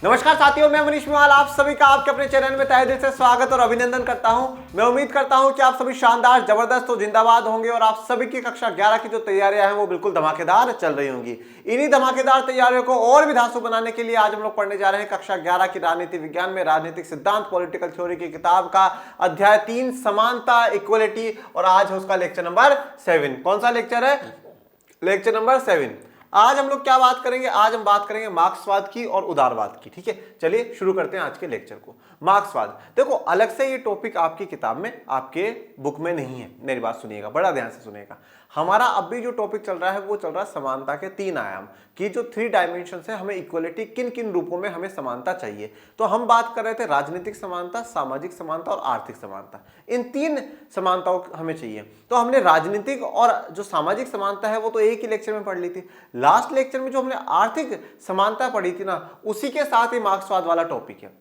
नमस्कार साथियों, मैं मनीष मेवाल आप सभी का आपके अपने चैनल में तहे दिल से स्वागत और अभिनंदन करता हूं। मैं उम्मीद करता हूं कि आप सभी शानदार, जबरदस्त और जिंदाबाद होंगे और आप सभी की कक्षा 11 की जो तैयारियां हैं वो बिल्कुल धमाकेदार चल रही होंगी। इन्हीं धमाकेदार तैयारियों को और भी धांसू बनाने के लिए आज हम लोग पढ़ने जा रहे हैं कक्षा 11 की राजनीति विज्ञान में राजनीतिक सिद्धांत पॉलिटिकल थ्योरी की किताब का अध्याय 3 समानता इक्वलिटी, और आज है उसका लेक्चर नंबर 7। कौन सा लेक्चर है? Lecture number 7। आज हम लोग क्या बात करेंगे? आज हम बात करेंगे मार्क्सवाद की और उदारवाद की। ठीक है, चलिए शुरू करते हैं आज के लेक्चर को। मार्क्सवाद, देखो अलग से ये टॉपिक आपकी किताब में, आपके बुक में नहीं है। मेरी बात सुनिएगा, बड़ा ध्यान से सुनिएगा। हमारा अब भी जो टॉपिक चल रहा है वो चल रहा है समानता के 3 आयाम की, जो 3 डायमेंशन है। हमें इक्वलिटी किन किन रूपों में हमें समानता चाहिए। तो हम बात कर रहे थे राजनीतिक समानता, सामाजिक समानता और आर्थिक समानता। इन 3 समानताओं हमें चाहिए। तो हमने राजनीतिक और जो सामाजिक समानता है वो तो एक ही लेक्चर में पढ़ ली थी। लास्ट लेक्चर में जो हमने आर्थिक समानता पढ़ी थी ना, उसी के साथ ही मार्क्सवाद वाला टॉपिक है,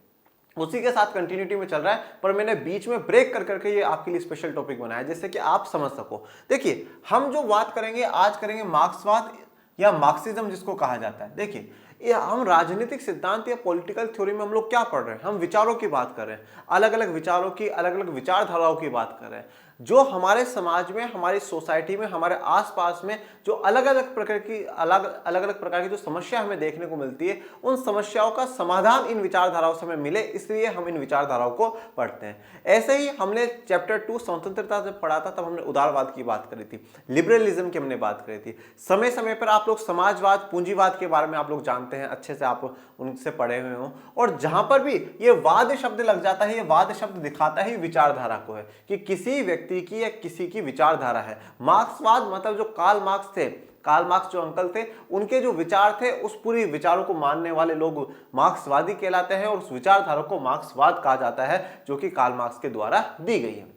उसी के साथ कंटिन्यूटी में चल रहा है। पर मैंने बीच में ब्रेक कर करके ये आपके लिए स्पेशल टॉपिक बनाया जिससे कि आप समझ सको। देखिए, हम जो बात करेंगे आज करेंगे मार्क्सवाद या मार्क्सिज्म जिसको कहा जाता है। देखिए, ये हम राजनीतिक सिद्धांत या पॉलिटिकल थ्योरी में हम लोग क्या पढ़ रहे हैं? हम विचारों की बात कर रहे हैं, अलग अलग विचारों की, अलग अलग विचारधाराओं की बात कर रहे हैं, जो हमारे समाज में, हमारी सोसाइटी में, हमारे आसपास में जो अलग अलग प्रकार की जो समस्या हमें देखने को मिलती है, उन समस्याओं का समाधान इन विचारधाराओं से हमें मिले, इसलिए हम इन विचारधाराओं को पढ़ते हैं। ऐसे ही हमने चैप्टर 2 स्वतंत्रता जब पढ़ा था तब हमने उदारवाद की बात करी थी, लिबरलिज्म की हमने बात करी थी। समय समय पर आप लोग समाजवाद, पूंजीवाद के बारे में आप लोग जानते हैं, अच्छे से आप उनसे पढ़े हुए हो। और जहां पर भी ये वाद शब्द लग जाता है, ये वाद शब्द दिखाता है विचारधारा को है कि किसी व्यक्ति की या किसी की विचारधारा है। मार्क्सवाद मतलब जो कार्ल मार्क्स थे, कार्ल मार्क्स जो अंकल थे, उनके जो विचार थे उस पूरी विचारों को मानने वाले लोग मार्क्सवादी कहलाते हैं और उस विचारधारा को मार्क्सवाद कहा जाता है जो कि कार्ल मार्क्स के द्वारा दी गई है।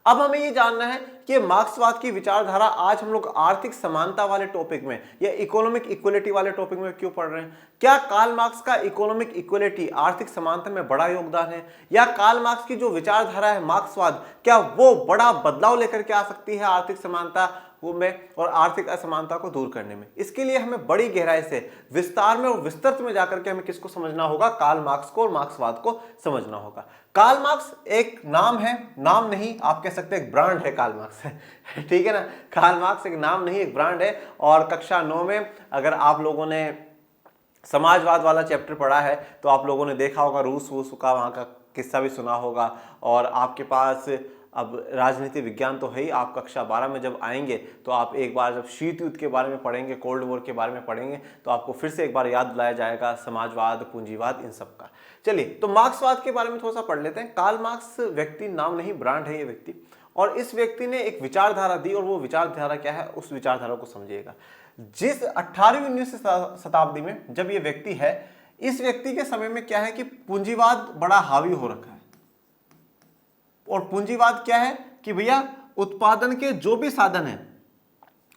अब हमें ये जानना है कि मार्क्सवाद की विचारधारा आज हम लोग आर्थिक समानता वाले टॉपिक में या इकोनॉमिक इक्वलिटी वाले टॉपिक में क्यों पढ़ रहे हैं? क्या कार्ल मार्क्स का इकोनॉमिक इक्वलिटी, आर्थिक समानता में बड़ा योगदान है, या कार्ल मार्क्स की जो विचारधारा है मार्क्सवाद, क्या वो बड़ा बदलाव लेकर के आ सकती है आर्थिक समानता में और आर्थिक असमानता को दूर करने में? इसके लिए हमें बड़ी गहराई से, विस्तार में और विस्तृत में जाकर के हमें किसको समझना होगा? कार्ल मार्क्स को और मार्क्सवाद को समझना होगा। कार्ल मार्क्स एक नाम है, नाम नहीं, आप कह सकते हैं एक ब्रांड है कार्ल मार्क्स ठीक है ना। कार्ल मार्क्स एक नाम नहीं, एक ब्रांड है। और कक्षा 9 में अगर आप लोगों ने समाजवाद वाला चैप्टर पढ़ा है तो आप लोगों ने देखा होगा, रूस वूस का वहाँ का किस्सा भी सुना होगा। और आपके पास अब राजनीति विज्ञान तो है ही, आप कक्षा 12 में जब आएंगे तो आप एक बार जब शीत युद्ध के बारे में पढ़ेंगे, कोल्ड वॉर के बारे में पढ़ेंगे, तो आपको फिर से एक बार याद दिलाया जाएगा समाजवाद, पूंजीवाद, इन सब का। चलिए, तो मार्क्सवाद के बारे में थोड़ा सा पढ़ लेते हैं। कार्ल मार्क्स व्यक्ति नाम नहीं, ब्रांड है ये व्यक्ति। और इस व्यक्ति ने एक विचारधारा दी, और वो विचारधारा क्या है उस विचारधारा को समझिएगा। जिस 18वीं 19वीं शताब्दी में जब ये व्यक्ति है, इस व्यक्ति के समय में क्या है कि पूंजीवाद बड़ा हावी हो रखा है। और पूंजीवाद क्या है कि भैया उत्पादन के जो भी साधन हैं,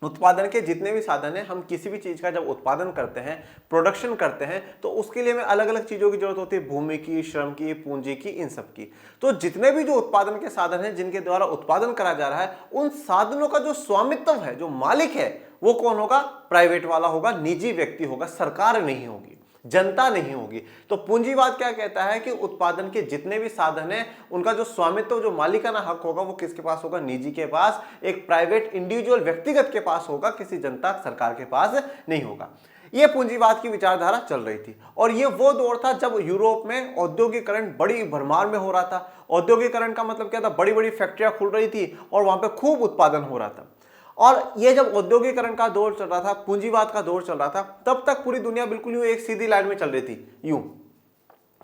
उत्पादन के जितने भी साधन हैं, हम किसी भी चीज का जब उत्पादन करते हैं, प्रोडक्शन करते हैं, तो उसके लिए हमें अलग अलग चीजों की जरूरत होती है, भूमि की, श्रम की, पूंजी की, इन सब की। तो जितने भी जो उत्पादन के साधन हैं जिनके द्वारा उत्पादन करा जा रहा है, उन साधनों का जो स्वामित्व है, जो मालिक है, वो कौन होगा? प्राइवेट वाला होगा, निजी व्यक्ति होगा, सरकार नहीं होगी, जनता नहीं होगी। तो पूंजीवाद क्या कहता है कि उत्पादन के जितने भी साधन हैं उनका जो स्वामित्व, जो मालिकाना हक होगा, वो किसके पास होगा? निजी के पास, एक प्राइवेट इंडिविजुअल व्यक्तिगत के पास होगा, किसी जनता सरकार के पास नहीं होगा। ये पूंजीवाद की विचारधारा चल रही थी। और ये वो दौर था जब यूरोप में औद्योगिकरण बड़ी भरमार में हो रहा था। औद्योगिकरण का मतलब क्या था? बड़ी बड़ी फैक्ट्रियां खुल रही थी और वहां पे खूब उत्पादन हो रहा था। और ये जब औद्योगिकरण का दौर चल रहा था, पूंजीवाद का दौर चल रहा था, तब तक पूरी दुनिया बिल्कुल यूं एक सीधी लाइन में चल रही थी, यूं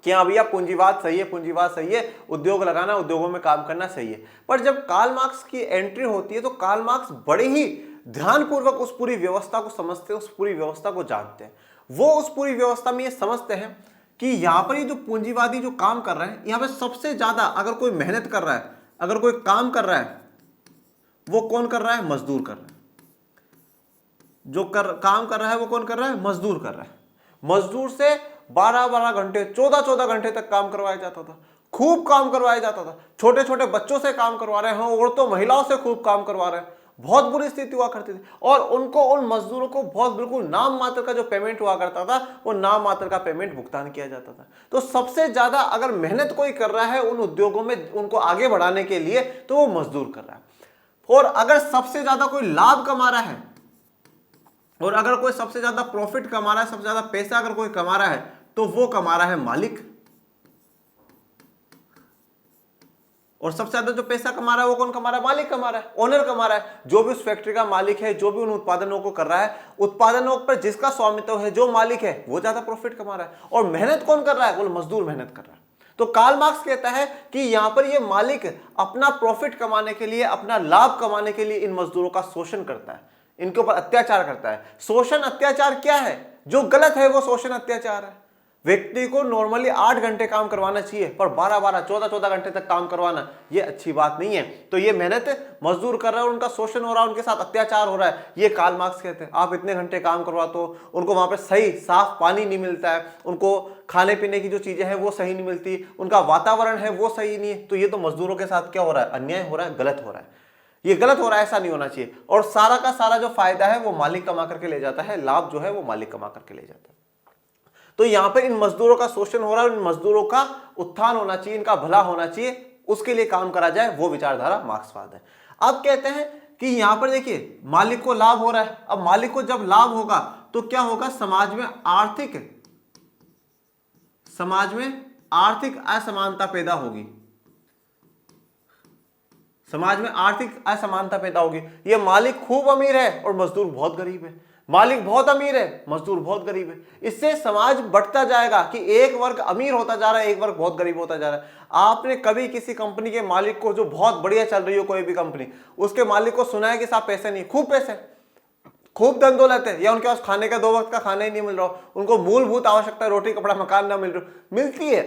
कि हाँ भैया पूंजीवाद सही है, पूंजीवाद सही है, उद्योग लगाना, उद्योगों में काम करना सही है। पर जब कार्ल मार्क्स की एंट्री होती है तो कार्ल मार्क्स बड़े ही ध्यानपूर्वक उस पूरी व्यवस्था को समझते हैं, उस पूरी व्यवस्था को जानते हैं। वो उस पूरी व्यवस्था में ये समझते हैं कि यहाँ पर ये जो पूंजीवादी जो काम कर रहे हैं, यहाँ पे सबसे ज्यादा अगर कोई मेहनत कर रहा है, अगर कोई काम कर रहा है, वो कौन कर रहा है? मजदूर कर रहा है। जो काम कर रहा है वो कौन कर रहा है? मजदूर कर रहा है। मजदूर से 12-12 घंटे, 14-14 घंटे तक काम करवाया जाता था, खूब काम करवाया जाता था। छोटे छोटे बच्चों से काम करवा रहे हैं, औरतों महिलाओं से खूब काम करवा रहे हैं। बहुत बुरी स्थिति हुआ करती थी, और उनको, उन मजदूरों को बहुत बिल्कुल नाम मात्र का जो पेमेंट हुआ करता था, वो नाम मात्र का पेमेंट भुगतान किया जाता था। तो सबसे ज्यादा अगर मेहनत कोई कर रहा है उन उद्योगों में उनको आगे बढ़ाने के लिए, तो वो मजदूर कर रहा है। और अगर सबसे ज्यादा कोई लाभ कमा रहा है, और अगर कोई सबसे ज्यादा प्रॉफिट कमा रहा है, सबसे ज्यादा पैसा अगर कोई कमा रहा है, तो वो कमा रहा है मालिक। और सबसे ज्यादा जो पैसा कमा रहा है वो कौन कमा रहा है? मालिक कमा रहा है, ओनर कमा रहा है। जो भी उस फैक्ट्री का मालिक है, जो भी उन उत्पादनों को कर रहा है, उत्पादनों पर जिसका स्वामित्व है, जो मालिक है, वो ज्यादा प्रॉफिट कमा रहा है। और मेहनत कौन कर रहा है? वो मजदूर मेहनत कर रहा है। तो कार्ल मार्क्स कहता है कि यहां पर ये मालिक अपना प्रॉफिट कमाने के लिए, अपना लाभ कमाने के लिए इन मजदूरों का शोषण करता है, इनके ऊपर अत्याचार करता है। शोषण अत्याचार क्या है? जो गलत है वो शोषण अत्याचार है। व्यक्ति को नॉर्मली 8 घंटे काम करवाना चाहिए, पर 12-12, 14-14 घंटे तक काम करवाना ये अच्छी बात नहीं है। तो ये मेहनत मजदूर कर रहा है और उनका शोषण हो रहा है, उनके साथ अत्याचार हो रहा है, ये कार्ल मार्क्स कहते हैं। आप इतने घंटे काम करवा, तो उनको वहां पर सही साफ पानी नहीं मिलता है, उनको खाने पीने की जो चीजें हैं वो सही नहीं मिलती, उनका वातावरण है वो सही नहीं है। तो ये तो मजदूरों के साथ क्या हो रहा है? अन्याय हो रहा है, गलत हो रहा है, ये गलत हो रहा है, ऐसा नहीं होना चाहिए। और सारा का सारा जो फायदा है वो मालिक कमा करके ले जाता है, लाभ जो है वो मालिक कमा करके ले जाता है। तो यहां पर इन मजदूरों का शोषण हो रहा है, इन मजदूरों का उत्थान होना चाहिए, इनका भला होना चाहिए, उसके लिए काम करा जाए, वो विचारधारा मार्क्सवाद है। अब कहते हैं कि यहां पर देखिए मालिक को लाभ हो रहा है। अब मालिक को जब लाभ होगा तो क्या होगा? समाज में आर्थिक असमानता पैदा होगी, समाज में आर्थिक असमानता पैदा होगी। ये मालिक खूब अमीर है और मजदूर बहुत गरीब है, मालिक बहुत अमीर है, मजदूर बहुत गरीब है। इससे समाज बढ़ता जाएगा कि एक वर्ग अमीर होता जा रहा है, एक वर्ग बहुत गरीब होता जा रहा है। आपने कभी किसी कंपनी के मालिक को, जो बहुत बढ़िया चल रही हो कोई भी कंपनी, उसके मालिक को सुना है कि साहब पैसे नहीं, खूब पैसे, खूब धन दौलत है, या उनके पास खाने का 2 वक्त का खाना ही नहीं मिल रहा, उनको मूलभूत आवश्यकता रोटी कपड़ा मकान ना मिल रहा, मिलती है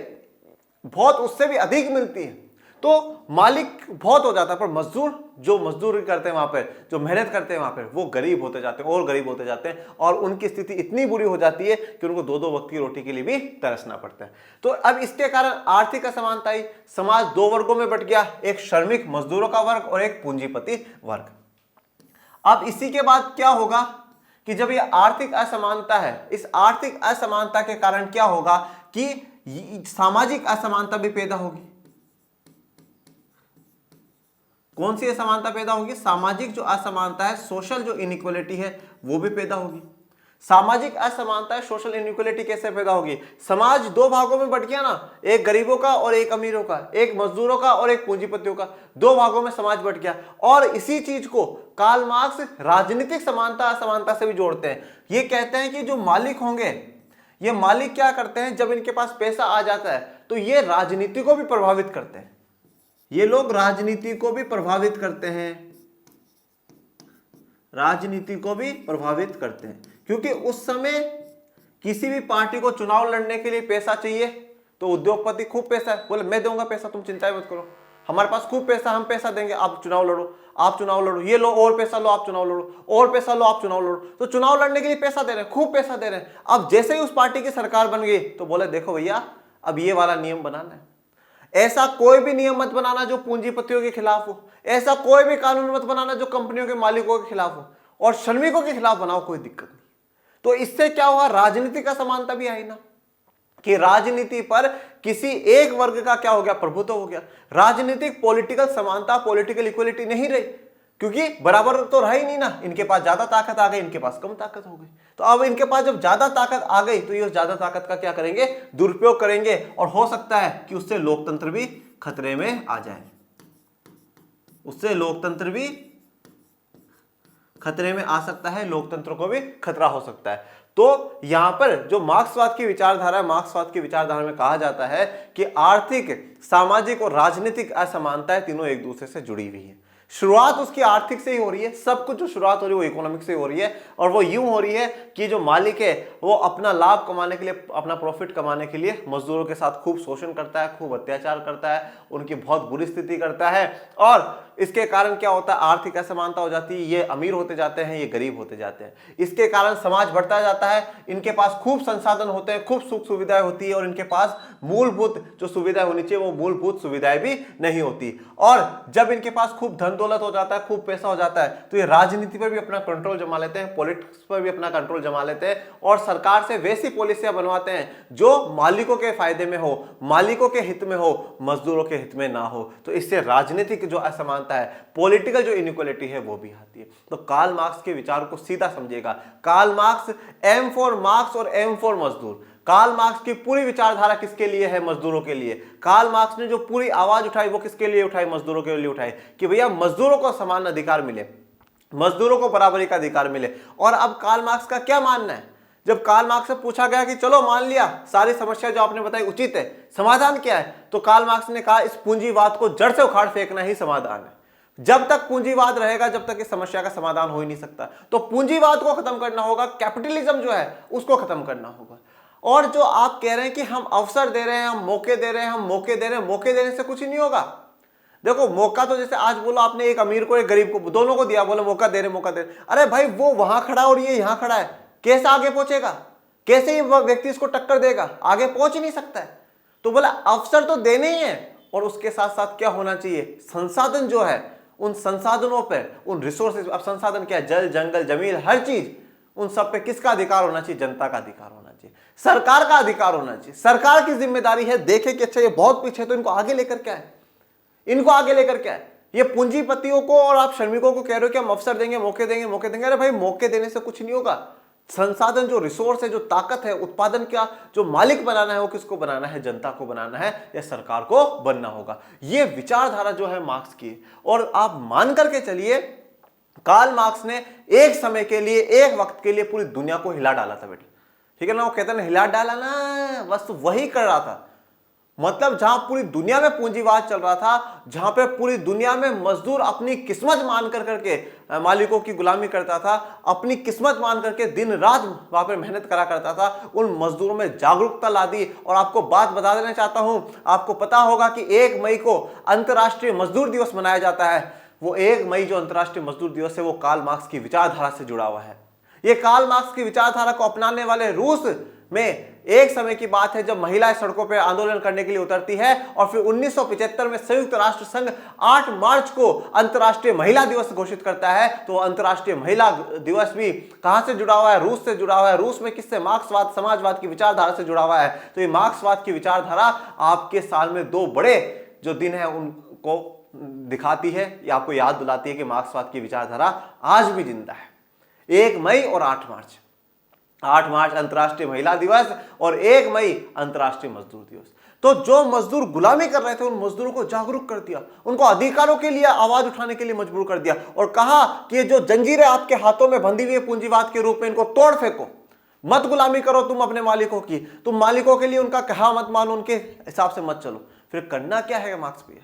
बहुत, उससे भी अधिक मिलती है, तो मालिक बहुत हो जाता है। पर मजदूर, जो मजदूरी करते हैं वहां पर, जो मेहनत करते हैं वहां पर, वो गरीब होते जाते हैं और गरीब होते जाते हैं, और उनकी स्थिति इतनी बुरी हो जाती है कि उनको 2-2 वक्त की रोटी के लिए भी तरसना पड़ता है। तो अब इसके कारण आर्थिक असमानता आई, समाज 2 वर्गों में बट गया, एक श्रमिक मजदूरों का वर्ग और एक पूंजीपति वर्ग। अब इसी के बाद क्या होगा कि जब ये आर्थिक असमानता है, इस आर्थिक असमानता के कारण क्या होगा कि सामाजिक असमानता भी पैदा होगी। कौन सी असमानता पैदा होगी? सामाजिक जो असमानता है, सोशल जो इनइक्वालिटी है, वो भी पैदा होगी। सामाजिक असमानता है, सोशल इनइक्वालिटी कैसे पैदा होगी? समाज 2 भागों में बट गया ना, एक गरीबों का और एक अमीरों का, एक मजदूरों का और एक पूंजीपतियों का, 2 भागों में समाज बट गया। और इसी चीज को कार्ल मार्क्स राजनीतिक समानता असमानता से भी जोड़ते हैं। ये कहते हैं कि जो मालिक होंगे, ये मालिक क्या करते हैं, जब इनके पास पैसा आ जाता है तो ये राजनीति को भी प्रभावित करते हैं, ये लोग राजनीति को भी प्रभावित करते हैं, राजनीति को भी प्रभावित करते हैं। क्योंकि उस समय किसी भी पार्टी को चुनाव लड़ने के लिए पैसा चाहिए, तो उद्योगपति खूब पैसा है, बोले मैं दूंगा पैसा, तुम चिंता मत करो, हमारे पास खूब पैसा, हम पैसा देंगे, आप चुनाव लड़ो, आप चुनाव लड़ो, ये लो और पैसा लो, आप चुनाव लड़ो, और पैसा लो, आप चुनाव लड़ो। तो चुनाव लड़ने के लिए पैसा दे रहे हैं, खूब पैसा दे रहे हैं। अब जैसे ही उस पार्टी की सरकार बन गई तो बोले देखो भैया, अब ये वाला नियम बनाना है, ऐसा कोई भी नियम मत बनाना जो पूंजीपतियों के खिलाफ हो, ऐसा कोई भी कानून मत बनाना जो कंपनियों के मालिकों के खिलाफ हो, और श्रमिकों के खिलाफ बनाओ, कोई दिक्कत नहीं। तो इससे क्या हुआ? राजनीतिक असमानता भी आई ना, कि राजनीति पर किसी एक वर्ग का क्या हो गया? प्रभुत्व हो गया। राजनीतिक पॉलिटिकल समानता, पॉलिटिकल इक्वलिटी नहीं रही, क्योंकि बराबर तो रहा ही नहीं ना, इनके पास ज्यादा ताकत आ गई, इनके पास कम ताकत हो गई। तो अब इनके पास जब ज्यादा ताकत आ गई तो ये ज्यादा ताकत का क्या करेंगे? दुरुपयोग करेंगे, और हो सकता है कि उससे लोकतंत्र भी खतरे में आ जाए, उससे लोकतंत्र भी खतरे में आ सकता है, लोकतंत्र को भी खतरा हो सकता है। तो यहां पर जो मार्क्सवाद की विचारधारा है, मार्क्सवाद की विचारधारा में कहा जाता है कि आर्थिक, सामाजिक और राजनीतिक असमानताएं तीनों एक दूसरे से जुड़ी हुई है। शुरुआत उसकी आर्थिक से ही हो रही है, सब कुछ जो शुरुआत हो रही है वो इकोनॉमिक से हो रही है, और वो यूं हो रही है कि जो मालिक है वो अपना लाभ कमाने के लिए, अपना प्रॉफिट कमाने के लिए मजदूरों के साथ खूब शोषण करता है, खूब अत्याचार करता है, उनकी बहुत बुरी स्थिति करता है, और इसके कारण क्या होता है, आर्थिक असमानता हो जाती है, ये अमीर होते जाते हैं, ये गरीब होते जाते हैं। इसके कारण समाज बढ़ता जाता है, इनके पास खूब संसाधन होते हैं, खूब सुख सुविधाएं होती है और इनके पास मूलभूत जो सुविधाएं होनी चाहिए वो मूलभूत सुविधाएं भी नहीं होती। और जब इनके पास खूब धन दौलत हो जाता है, खूब पैसा हो जाता है, तो ये राजनीति पर भी अपना कंट्रोल जमा लेते हैं, पॉलिटिक्स पर भी अपना कंट्रोल जमा लेते हैं और सरकार से वैसी पॉलिसियां बनवाते हैं जो मालिकों के फायदे में हो, मालिकों के हित में हो, मजदूरों के हित में ना हो। तो इससे राजनीतिक जो असमानता है, पॉलिटिकल जो इनइक्वालिटी है वो भी आती है। तो कार्ल मार्क्स के विचार को सीधा समझिएगा। Karl Marx, M for Marx और एम फॉर मजदूर। कार्ल मार्क्स की पूरी विचारधारा किसके लिए है? मजदूरों के लिए। कार्ल मार्क्स ने जो पूरी आवाज उठाई वो किसके लिए उठाई? मजदूरों के लिए उठाई कि भैया मजदूरों को समान अधिकार मिले, मजदूरों को बराबरी का अधिकार मिले। और अब कार्ल मार्क्स का क्या मानना है? जब कार्ल मार्क्स से पूछा गया कि चलो मान लिया सारी समस्या जो आपने बताई उचित है, समाधान क्या है? तो कार्ल मार्क्स ने कहा इस पूंजीवाद को जड़ से उखाड़ फेंकना ही समाधान है। जब तक पूंजीवाद रहेगा जब तक इस समस्या का समाधान हो ही नहीं सकता। तो पूंजीवाद को खत्म करना होगा, कैपिटलिज्म जो है उसको खत्म करना होगा। और जो आप कह रहे हैं कि हम अवसर दे रहे हैं, हम मौके दे रहे हैं, हम मौके दे रहे हैं, मौके देने से कुछ ही नहीं होगा। देखो मौका तो जैसे आज बोलो आपने एक अमीर को एक गरीब को दोनों को दिया, बोलो मौका दे रहे मौका दे रहे। अरे भाई वो वहां खड़ा और ये यहां खड़ा है, कैसे आगे पहुंचेगा? कैसे ये व्यक्ति इसको टक्कर देगा? आगे पहुंच ही नहीं सकता है। तो बोला अवसर तो देने ही है और उसके साथ साथ क्या होना चाहिए? संसाधन जो है उन संसाधनों पर, उन रिसोर्सेज, अब संसाधन क्या है? जल, जंगल, जमीन, हर चीज, उन सब पे किसका अधिकार होना चाहिए? जनता का अधिकार होना चाहिए, सरकार का अधिकार होना चाहिए। सरकार की जिम्मेदारी है देखे कि अच्छा ये बहुत पीछे है तो इनको आगे लेकर क्या है, इनको आगे लेकर क्या है? ये पूंजीपतियों को और आप श्रमिकों को कह रहे हो कि हम अवसर देंगे, मौके देंगे, मौके देंगे। अरे भाई मौके देने से कुछ नहीं होगा। संसाधन जो रिसोर्स है, जो ताकत है, उत्पादन का जो मालिक बनाना है वो किसको बनाना है? जनता को बनाना है या सरकार को बनना होगा। ये विचारधारा जो है मार्क्स की। और आप मान करके चलिए कार्ल मार्क्स ने एक समय के लिए, एक वक्त के लिए पूरी दुनिया को हिला डाला था बेटे, ठीक है ना। वो कहते हैं हिला डाला ना, बस तो वही कर रहा था। मतलब जहां पूरी दुनिया में पूंजीवाद चल रहा था, जहां पे पूरी दुनिया में मजदूर अपनी किस्मत मान कर करके मालिकों की गुलामी करता था, अपनी किस्मत मान करके दिन रात वहां पर मेहनत करा करता था, उन मजदूरों में जागरूकता ला दी। और आपको बात बता देना चाहता हूं, आपको पता होगा कि 1 मई को अंतर्राष्ट्रीय मजदूर दिवस मनाया जाता है। वो 1 मई जो अंतर्राष्ट्रीय मजदूर दिवस है वो कार्ल मार्क्स की विचारधारा से जुड़ा हुआ है। ये कार्ल मार्क्स की विचारधारा को अपनाने वाले रूस में एक समय की बात है जब महिलाएं सड़कों पर आंदोलन करने के लिए उतरती है। और फिर 1975 में संयुक्त राष्ट्र संघ 8 मार्च को अंतर्राष्ट्रीय महिला दिवस घोषित करता है। तो अंतर्राष्ट्रीय महिला दिवस भी कहां से जुड़ा हुआ है? रूस से जुड़ा हुआ है। रूस में किससे? मार्क्सवाद, समाजवाद की विचारधारा से जुड़ा हुआ है। तो ये मार्क्सवाद की विचारधारा आपके साल में 2 बड़े जो दिन है उनको दिखाती है, या आपको याद दिलाती है कि मार्क्सवाद की विचारधारा आज भी जिंदा है। 1 मई और 8 मार्च। 8 मार्च अंतर्राष्ट्रीय महिला दिवस और 1 मई अंतर्राष्ट्रीय मजदूर दिवस। तो जो मजदूर गुलामी कर रहे थे उन मजदूरों को जागरूक कर दिया, उनको अधिकारों के लिए आवाज उठाने के लिए मजबूर कर दिया और कहा कि ये जो जंजीरें आपके हाथों में बंधी हुई है पूंजीवाद के रूप में, इनको तोड़ फेंको, मत गुलामी करो तुम अपने मालिकों की, तुम मालिकों के लिए उनका कहा मत मानो, उनके हिसाब से मत चलो। फिर करना क्या है मार्क्स भैया?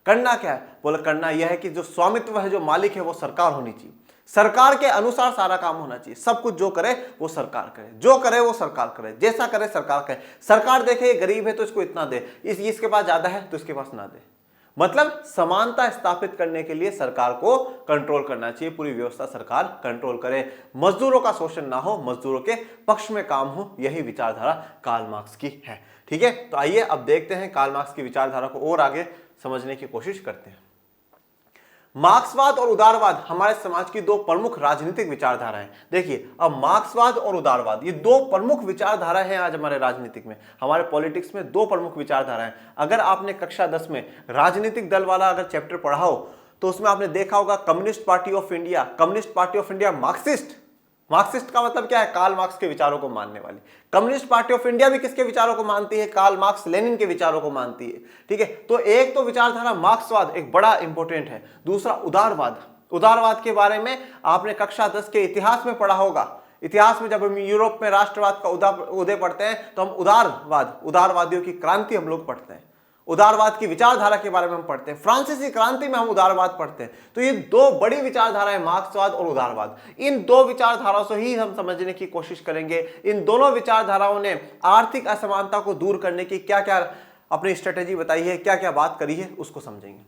करना क्या है? बोले करना यह है कि जो स्वामित्व है, जो मालिक है वो सरकार होनी चाहिए। सरकार के अनुसार सारा काम होना चाहिए। सब कुछ जो करे वो सरकार करे, जो करे वो सरकार करे, जैसा करे सरकार करे। सरकार देखे ये गरीब है तो इसको इतना दे, इसके पास ज्यादा है तो इसके पास ना दे। मतलब समानता स्थापित करने के लिए सरकार को कंट्रोल करना चाहिए, पूरी व्यवस्था सरकार कंट्रोल करे, मजदूरों का शोषण ना हो, मजदूरों के पक्ष में काम हो। यही विचारधारा कार्ल मार्क्स की है। ठीक है, तो आइए अब देखते हैं कार्ल मार्क्स की विचारधारा को और आगे समझने की कोशिश करते हैं। मार्क्सवाद और उदारवाद हमारे समाज की 2 प्रमुख राजनीतिक विचारधाराएं। देखिए अब मार्क्सवाद और उदारवाद ये 2 प्रमुख विचारधारा हैं आज हमारे राजनीतिक में, हमारे पॉलिटिक्स में 2 प्रमुख विचारधाराएं। अगर आपने कक्षा 10 में राजनीतिक दल वाला अगर चैप्टर पढ़ा हो तो उसमें आपने देखा होगा communist party of India, communist party of India Marxist. Marxist का मतलब क्या है? कार्ल मार्क्स के विचारों को मानने वाली। कम्युनिस्ट पार्टी ऑफ इंडिया भी किसके विचारों को मानती है? कार्ल मार्क्स लेनिन के विचारों को मानती है। ठीक है, तो एक तो विचारधारा मार्क्सवाद एक बड़ा इंपॉर्टेंट है, दूसरा उदारवाद। उदारवाद के बारे में आपने कक्षा 10 के इतिहास में पढ़ा होगा। इतिहास में जब हम यूरोप में राष्ट्रवाद का उदय पढ़ते हैं तो हम उदारवाद, उदारवादियों की क्रांति हम लोग पढ़ते हैं, उदारवाद की विचारधारा के बारे में हम पढ़ते हैं, फ्रांसीसी क्रांति में हम उदारवाद पढ़ते हैं। तो ये 2 बड़ी विचारधाराएं मार्क्सवाद और उदारवाद। इन 2 विचारधाराओं से ही हम समझने की कोशिश करेंगे। इन दोनों विचारधाराओं ने आर्थिक असमानता को दूर करने की क्या क्या अपनी स्ट्रेटेजी बताई है, क्या क्या बात करी है, उसको समझेंगे।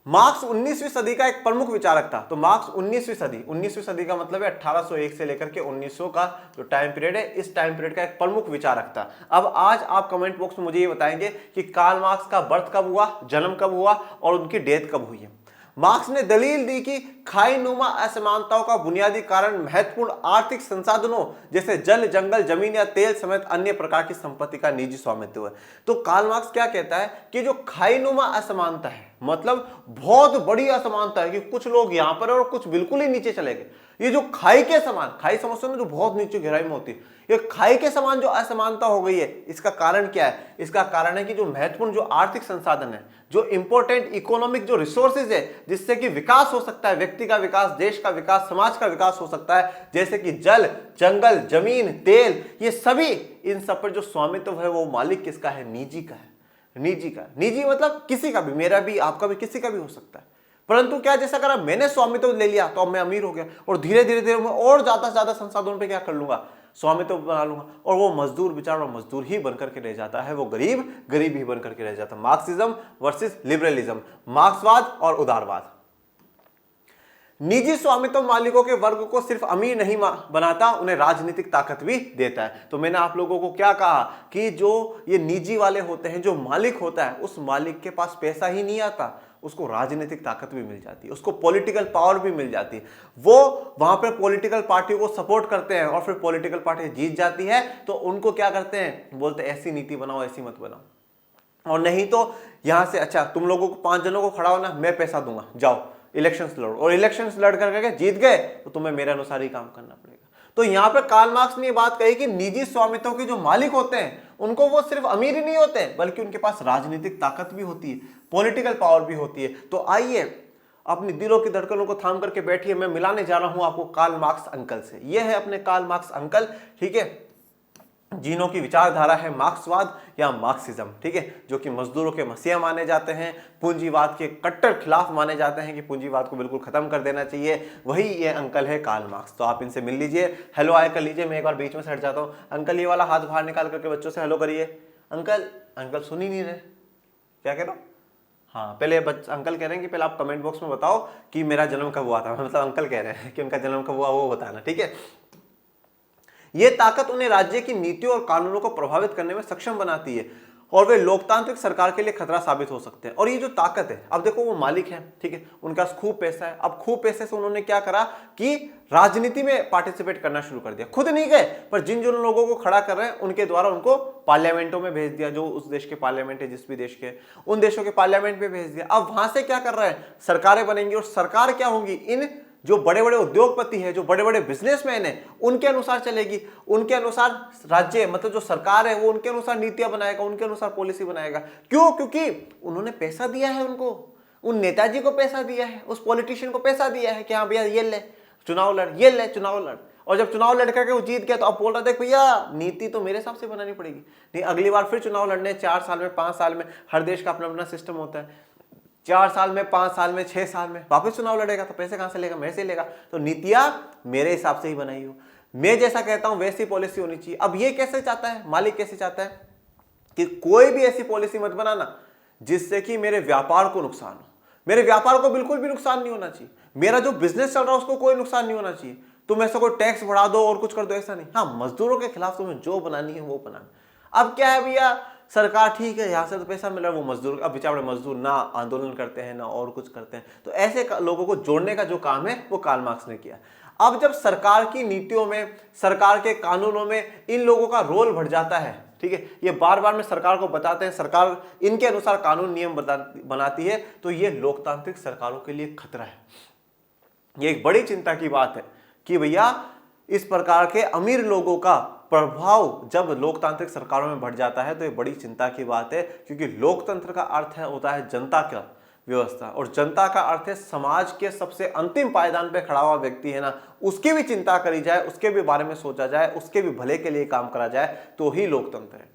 मार्क्स 19वीं सदी का एक प्रमुख विचारक था। तो मार्क्स 19वीं सदी का मतलब है 1801 से लेकर के 1900 का जो टाइम पीरियड है, इस टाइम पीरियड का एक प्रमुख विचारक था। अब आज आप कमेंट बॉक्स में मुझे ये बताएंगे कि कार्ल मार्क्स का बर्थ कब हुआ, जन्म कब हुआ और उनकी डेथ कब हुई है। मार्क्स ने दलील दी कि खाईनुमा असमानताओं का बुनियादी कारण महत्वपूर्ण आर्थिक संसाधनों जैसे जल, जंगल, जमीन या तेल समेत अन्य प्रकार की संपत्ति का निजी स्वामित्व है। तो कार्ल मार्क्स क्या कहता है कि जो खाईनुमा असमानता है, मतलब बहुत बड़ी असमानता है कि कुछ लोग यहां पर और कुछ बिल्कुल ही नीचे चले गए। ये जो खाई के समान, खाई समझते हो ना, जो बहुत नीचे गहराई में होती है, ये खाई के समान जो असमानता हो गई है, इसका कारण क्या है? इसका कारण है कि जो महत्वपूर्ण जो आर्थिक संसाधन है, जो इंपॉर्टेंट इकोनॉमिक जो रिसोर्सेज है, जिससे कि विकास हो सकता है, व्यक्ति का विकास, देश का विकास, समाज का विकास हो सकता है, जैसे कि जल, जंगल, जमीन, तेल, ये सभी, इन सब पर जो स्वामित्व है वो मालिक किसका है? निजी का है। निजी का, निजी मतलब किसी का भी, मेरा भी, आपका भी, किसी का भी हो सकता है। परंतु क्या, जैसा करा मैंने स्वामित्व ले लिया तो अब मैं अमीर हो गया और धीरे धीरे मैं और ज्यादा से ज्यादा संसाधनों पे क्या कर लूंगा? स्वामित्व बना लूंगा, और वो मजदूर बेचारा मजदूर ही बनकर के रह जाता है, वो गरीब गरीब ही बनकर के रह जाता है। मार्क्सिज्म वर्सेस लिबरलिज्म, मार्क्सवाद और उदारवाद। निजी स्वामित्व मालिकों के वर्ग को सिर्फ अमीर नहीं बनाता, उन्हें राजनीतिक ताकत भी देता है। तो मैंने आप लोगों को क्या कहा कि जो ये निजी वाले होते हैं, जो मालिक होता है, उस मालिक के पास पैसा ही नहीं आता, उसको राजनीतिक ताकत भी मिल जाती है, उसको पॉलिटिकल पावर भी मिल जाती है। वो वहां पर पॉलिटिकल पार्टी को सपोर्ट करते हैं और फिर पॉलिटिकल पार्टी जीत जाती है तो उनको क्या करते हैं? बोलते ऐसी नीति बनाओ, ऐसी मत बनाओ। और नहीं तो यहां से, अच्छा तुम लोगों को 5 जनों को खड़ा होना, मैं पैसा दूंगा, जाओ इलेक्शंस लड़ो, और इलेक्शंस लड़ करके जीत गए तो तुम्हें मेरे अनुसार ही काम करना पड़ेगा। तो यहां पर कार्ल मार्क्स ने ये बात कही कि निजी स्वामित्व के जो मालिक होते हैं उनको वो सिर्फ अमीर ही नहीं होते बल्कि उनके पास राजनीतिक ताकत भी होती है, पॉलिटिकल पावर भी होती है। तो आइए अपनी दिलों की धड़कनों को थाम करके बैठिए, मैं मिलाने जा रहा हूं आपको कार्ल मार्क्स अंकल से। ये है अपने कार्ल मार्क्स अंकल, ठीक है, जिन्हों की विचारधारा है मार्क्सवाद या मार्क्सिज्म, ठीक है, जो कि मजदूरों के मसीहा माने जाते हैं, पूंजीवाद के कट्टर खिलाफ माने जाते हैं कि पूंजीवाद को बिल्कुल खत्म कर देना चाहिए। वही ये अंकल है कार्ल मार्क्स। तो आप इनसे मिल लीजिए, हेलो आए कर लीजिए। मैं एक बार बीच में से हट जाता हूँ। अंकल ये वाला हाथ बाहर निकाल करके बच्चों से हेलो करिए। अंकल, अंकल सुन ही नहीं रहे, क्या कह रहा हूँ? हाँ, पहले अंकल कह रहे हैं कि पहले आप कमेंट बॉक्स में बताओ कि मेरा जन्म कब हुआ था, मतलब अंकल कह रहे हैं कि उनका जन्म कब हुआ वो बताना, ठीक है। यह ताकत उन्हें राज्य की नीतियों और कानूनों को प्रभावित करने में सक्षम बनाती है और वे लोकतांत्रिक सरकार के लिए खतरा साबित हो सकते हैं। और ये जो ताकत है, अब देखो वो मालिक है, ठीक है, उनका खूब पैसा है। अब खूब पैसे से उन्होंने क्या करा कि राजनीति में पार्टिसिपेट करना शुरू कर दिया। खुद नहीं गए, पर जिन जिन लोगों को खड़ा कर रहे हैं उनके द्वारा उनको पार्लियामेंटों में भेज दिया, जो उस देश के पार्लियामेंट है, जिस भी देश के, उन देशों के पार्लियामेंट में भेज दिया। अब वहां से क्या कर रहे हैं? सरकारें बनेंगी, और सरकार क्या होंगी? इन जो बड़े बड़े उद्योगपति हैं, जो बड़े बड़े बिजनेसमैन हैं, उनके अनुसार चलेगी। उनके अनुसार राज्य, मतलब जो सरकार है, वो उनके अनुसार नीतियां बनाएगा, उनके अनुसार पॉलिसी बनाएगा। क्यों? क्योंकि उन्होंने पैसा दिया है, उनको, उन नेताजी को पैसा दिया है, उस पॉलिटिशियन को पैसा दिया है कि हाँ भैया ये ले चुनाव लड़, ये ले चुनाव लड़। और जब चुनाव लड़ करके वो जीत गया तो अब बोल रहा देख भैया नीति तो मेरे हिसाब से बनानी पड़ेगी, नहीं अगली बार फिर चुनाव लड़ने 4 साल में, 5 साल में, हर देश का अपना अपना सिस्टम होता है। 4 साल में, 5 साल में, 6 साल में वापस चुनाव लड़ेगा तो पैसे कहां से लेगा? मेरे से लेगा। तो नीतियां मेरे हिसाब से ही बनाई हो, मैं जैसा कहता हूं वैसी पॉलिसी होनी चाहिए। अब ये कैसे चाहता है मालिक, कैसे चाहता है कि कोई भी ऐसी पॉलिसी मत बनाना जिससे कि मेरे व्यापार को नुकसान हो। मेरे व्यापार को बिल्कुल भी नुकसान नहीं होना चाहिए, मेरा जो बिजनेस चल रहा है उसको कोई नुकसान नहीं होना चाहिए। तुम ऐसा कोई टैक्स बढ़ा दो और कुछ कर दो, ऐसा नहीं। हाँ, मजदूरों के खिलाफ तुम्हें जो बनानी है वो बनाना। अब क्या है भैया, सरकार ठीक है, यहां से तो पैसा मिल रहा है, वो मजदूर, अब बेचारे मजदूर ना आंदोलन करते हैं ना और कुछ करते हैं। तो ऐसे लोगों को जोड़ने का जो काम है वो कार्ल मार्क्स ने किया। अब जब सरकार की नीतियों में, सरकार के कानूनों में इन लोगों का रोल बढ़ जाता है, ठीक है, ये बार बार में सरकार को बताते हैं, सरकार इनके अनुसार कानून नियम बनाती है, तो ये लोकतांत्रिक सरकारों के लिए खतरा है। ये एक बड़ी चिंता की बात है कि भैया इस प्रकार के अमीर लोगों का प्रभाव जब लोकतांत्रिक सरकारों में बढ़ जाता है तो ये बड़ी चिंता की बात है, क्योंकि लोकतंत्र का अर्थ होता है जनता का व्यवस्था, और जनता का अर्थ है समाज के सबसे अंतिम पायदान पे खड़ा हुआ व्यक्ति है ना, उसकी भी चिंता करी जाए, उसके भी बारे में सोचा जाए, उसके भी भले के लिए काम करा जाए, तो ही लोकतंत्र है।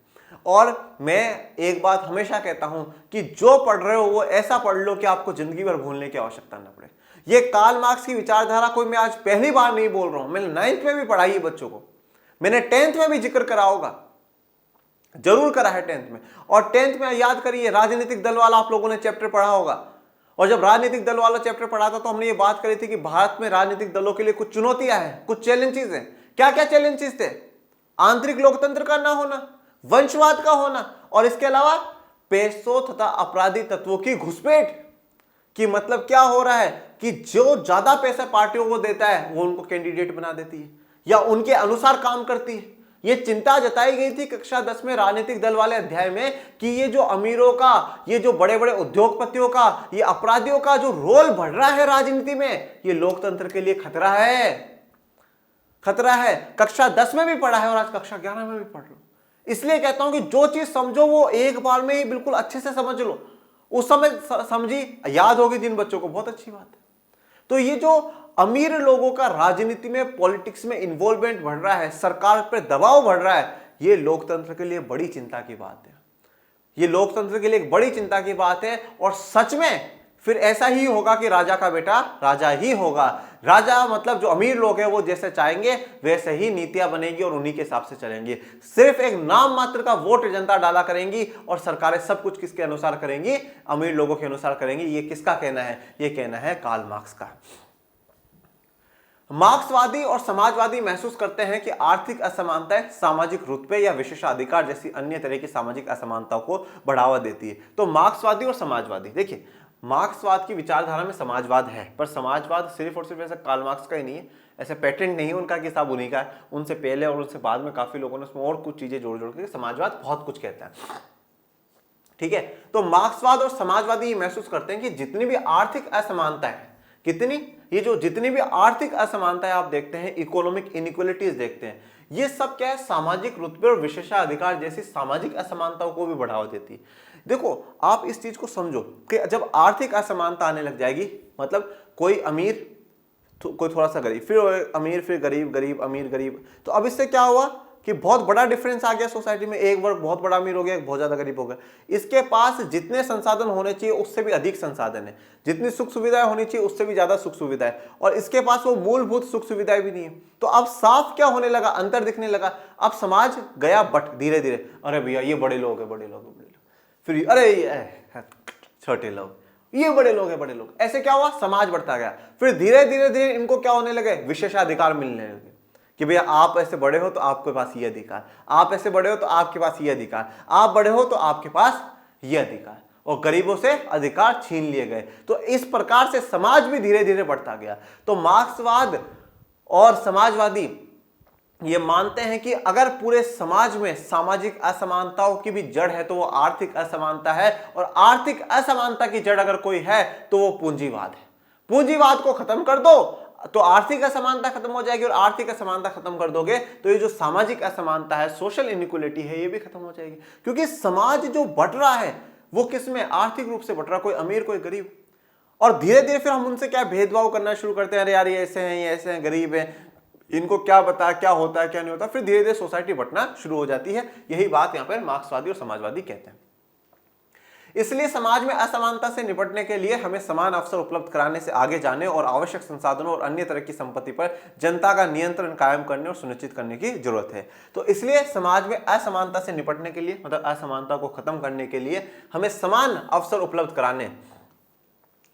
और मैं एक बात हमेशा कहता हूं कि जो पढ़ रहे हो वो ऐसा पढ़ लो कि आपको जिंदगी भर भूलने की आवश्यकता न पड़े। ये कार्ल मार्क्स की विचारधारा कोई मैं आज पहली बार नहीं बोल रहा हूं, मैंने 9th में भी पढ़ाई है बच्चों को, मैंने 10th में भी जिक्र करा होगा, जरूर करा है 10th में। और 10th में याद करिए राजनीतिक दल वाला आप लोगों ने चैप्टर पढ़ा होगा, और जब राजनीतिक दल वाला चैप्टर पढ़ा था तो हमने ये बात करी थी कि भारत में राजनीतिक दलों के लिए कुछ चुनौतियां हैं, कुछ चैलेंजेस हैं। क्या क्या चैलेंजेस थे? आंतरिक लोकतंत्र का ना होना, वंशवाद का होना, और इसके अलावा पैसों तथा अपराधी तत्वों की घुसपैठ। कि मतलब क्या हो रहा है कि जो ज्यादा पैसा पार्टियों को देता है वो उनको कैंडिडेट बना देती है या उनके अनुसार काम करती है। ये चिंता जताई गई थी कक्षा 10 में राजनीतिक दल वाले अध्याय में कि ये जो अमीरों का, ये जो बड़े बड़े उद्योगपतियों का, ये अपराधियों का जो रोल बढ़ रहा है राजनीति में, ये लोकतंत्र के लिए खतरा है, खतरा है। कक्षा 10 में भी पढ़ा है और आज कक्षा 11 में भी पढ़ लो। इसलिए कहता हूं कि जो चीज समझो वो एक बार में ही बिल्कुल अच्छे से समझ लो। उस समय समझी, याद होगी जिन बच्चों को, बहुत अच्छी बात है। तो ये जो अमीर लोगों का राजनीति में, पॉलिटिक्स में इन्वॉल्वमेंट बढ़ रहा है, सरकार पर दबाव बढ़ रहा है, ये लोकतंत्र के लिए बड़ी चिंता की बात है। ये लोकतंत्र के लिए एक बड़ी चिंता की बात है। और सच में फिर ऐसा ही होगा कि राजा का बेटा राजा ही होगा। राजा मतलब जो अमीर लोग हैं वो जैसे चाहेंगे वैसे ही नीतियां बनेगी और उन्हीं के हिसाब से चलेंगी। सिर्फ एक नाम मात्र का वोट जनता डाला करेंगी और सरकारें सब कुछ किसके अनुसार करेंगी? अमीर लोगों के अनुसार करेंगी। ये किसका कहना है? ये कहना है कार्ल मार्क्स का। मार्क्सवादी और समाजवादी महसूस करते हैं कि आर्थिक असमानताएं सामाजिक रुतबे या विशेषाधिकार जैसी अन्य तरह की सामाजिक असमानताओं को बढ़ावा देती है। तो मार्क्सवादी और समाजवादी, देखिए मार्क्सवाद की विचारधारा में समाजवाद है, पर समाजवाद सिर्फ और सिर्फ ऐसा कार्ल मार्क्स का ही नहीं है, ऐसे पेटेंट नहीं है उनका कि सब उन्हीं का है। उनसे पहले और उनसे बाद में काफी लोगों ने उसमें और कुछ चीजें जोड़ जोड़ के समाजवाद बहुत कुछ कहता है। ठीक है, तो मार्क्सवाद और समाजवादी ये महसूस करते हैं कि जितनी भी आर्थिक असमानता है, कितनी, ये जो जितनी भी आर्थिक असमानताएं आप देखते हैं, इकोनॉमिक इनइक्वालिटीज देखते हैं, ये सब क्या है? सामाजिक रुतबे और विशेषाधिकार जैसी सामाजिक असमानताओं को भी बढ़ावा देती है। देखो आप इस चीज को समझो कि जब आर्थिक असमानता आने लग जाएगी, मतलब कोई अमीर, कोई थोड़ा सा गरीब, फिर अमीर, फिर गरीब, गरीब अमीर, गरीब, तो अब इससे क्या हुआ कि बहुत बड़ा डिफरेंस आ गया सोसाइटी में। एक वर्ग बहुत बड़ा अमीर हो गया, एक बहुत ज्यादा गरीब हो गया। इसके पास जितने संसाधन होने चाहिए उससे भी अधिक संसाधन है, जितनी सुख सुविधाएं होनी चाहिए उससे भी ज्यादा सुख सुविधाएं, और इसके पास वो मूलभूत सुख सुविधाएं भी नहीं है। तो अब साफ क्या होने लगा? अंतर दिखने लगा। अब समाज गया बट धीरे धीरे, अरे भैया ये बड़े लोग हैं, बड़े लोग हैं, बड़े लोग, फिर अरे ये छोटे लोग, ये बड़े लोग हैं, बड़े लोग। ऐसे क्या हुआ? समाज बढ़ता गया। फिर धीरे धीरे धीरे इनको क्या होने लगे? विशेषाधिकार मिलने लगे कि भैया आप ऐसे बड़े हो तो आपके पास ये अधिकार, आप ऐसे बड़े हो तो आपके पास ये अधिकार, आप बड़े हो तो आपके पास ये अधिकार, और गरीबों से अधिकार छीन लिए गए। तो इस प्रकार से समाज भी धीरे धीरे बढ़ता गया। तो मार्क्सवाद और समाजवादी ये मानते हैं कि अगर पूरे समाज में सामाजिक असमानताओं की भी जड़ है तो वो आर्थिक असमानता है, और आर्थिक असमानता की जड़ अगर कोई है तो वो पूंजीवाद है। पूंजीवाद को खत्म कर दो तो आर्थिक असमानता खत्म हो जाएगी, और आर्थिक असमानता खत्म कर दोगे तो ये जो सामाजिक असमानता है, सोशल इनइक्वालिटी है, ये भी खत्म हो जाएगी। क्योंकि समाज जो बढ़ रहा है वो किसमें? आर्थिक रूप से बढ़ रहा है, कोई अमीर कोई गरीब। और धीरे धीरे फिर हम उनसे क्या भेदभाव करना शुरू करते हैं, अरे यार ये ऐसे हैं, ये ऐसे हैं, गरीब हैं, इनको क्या पता क्या होता है क्या नहीं होता। फिर धीरे धीरे सोसाइटी बंटना शुरू हो जाती है। यही बात यहां पर मार्क्सवादी और समाजवादी कहते हैं। इसलिए समाज में असमानता से निपटने के लिए हमें समान अवसर उपलब्ध कराने से आगे जाने और आवश्यक संसाधनों और अन्य तरह की संपत्ति पर जनता का नियंत्रण कायम करने और सुनिश्चित करने की जरूरत है। तो इसलिए समाज में असमानता से निपटने के लिए, मतलब असमानता को खत्म करने के लिए हमें समान अवसर उपलब्ध कराने,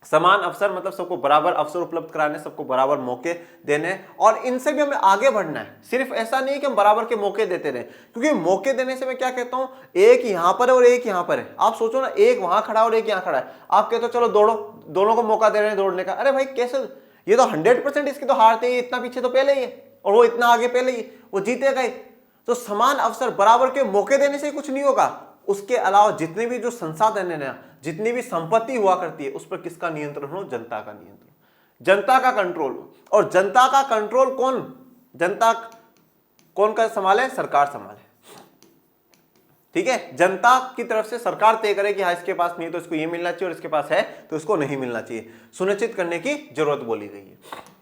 समान अवसर मतलब सबको बराबर अवसर उपलब्ध कराने, सबको बराबर मौके देने, और इनसे भी हमें आगे बढ़ना है। सिर्फ ऐसा नहीं कि हम बराबर के मौके देते रहे, क्योंकि मौके देने से मैं क्या कहता हूं, एक यहां पर है और एक यहां पर है। आप सोचो ना, एक वहां खड़ा और एक यहां खड़ा है, आप कहते हो चलो दौड़ो, दोनों को मौका दे रहे हैं दौड़ने का। अरे भाई कैसे? ये तो 100% इसकी तो हारते ही, इतना पीछे तो पहले ही है और वो इतना आगे पहले ही, वो जीतेगा ही। तो समान अवसर, बराबर के मौके देने से कुछ नहीं होगा। उसके अलावा जितने भी जो संसाधन है ना, जितनी भी संपत्ति हुआ करती है, उस पर किसका नियंत्रण हो? जनता का नियंत्रण, जनता का कंट्रोल। और जनता का कंट्रोल कौन, जनता कौन का संभाले? सरकार संभाले। ठीक है, जनता की तरफ से सरकार तय करे कि हाँ इसके पास नहीं तो इसको ये मिलना चाहिए, और इसके पास है तो इसको नहीं मिलना चाहिए, सुनिश्चित करने की जरूरत बोली गई है।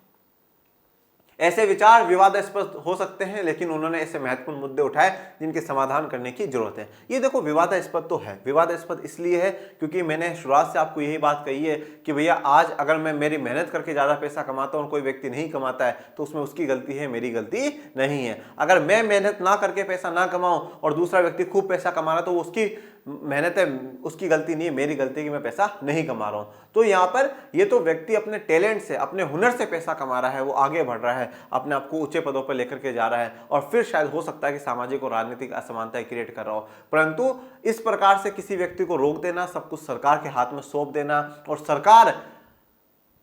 ऐसे विचार विवादास्पद हो सकते हैं, लेकिन उन्होंने ऐसे महत्वपूर्ण मुद्दे उठाए जिनके समाधान करने की जरूरत है। ये देखो विवादास्पद तो है, विवादास्पद इसलिए है क्योंकि मैंने शुरुआत से आपको यही बात कही है कि भैया आज अगर मैं मेरी मेहनत करके ज्यादा पैसा कमाता हूं और कोई व्यक्ति नहीं कमाता है तो उसमें उसकी गलती है, मेरी गलती नहीं है। अगर मैं मेहनत ना करके पैसा ना कमाऊं और दूसरा व्यक्ति खूब पैसा कमा रहा है तो उसकी मेहनत है, उसकी गलती नहीं है, मेरी गलती है कि मैं पैसा नहीं कमा रहा हूँ। तो यहाँ पर ये तो व्यक्ति अपने टैलेंट से, अपने हुनर से पैसा कमा रहा है, वो आगे बढ़ रहा है, अपने आप को ऊंचे पदों पर लेकर के जा रहा है, और फिर शायद हो सकता है कि सामाजिक और राजनीतिक असमानताएं क्रिएट कर रहा हो। परंतु इस प्रकार से किसी व्यक्ति को रोक देना, सब कुछ सरकार के हाथ में सौंप देना, और सरकार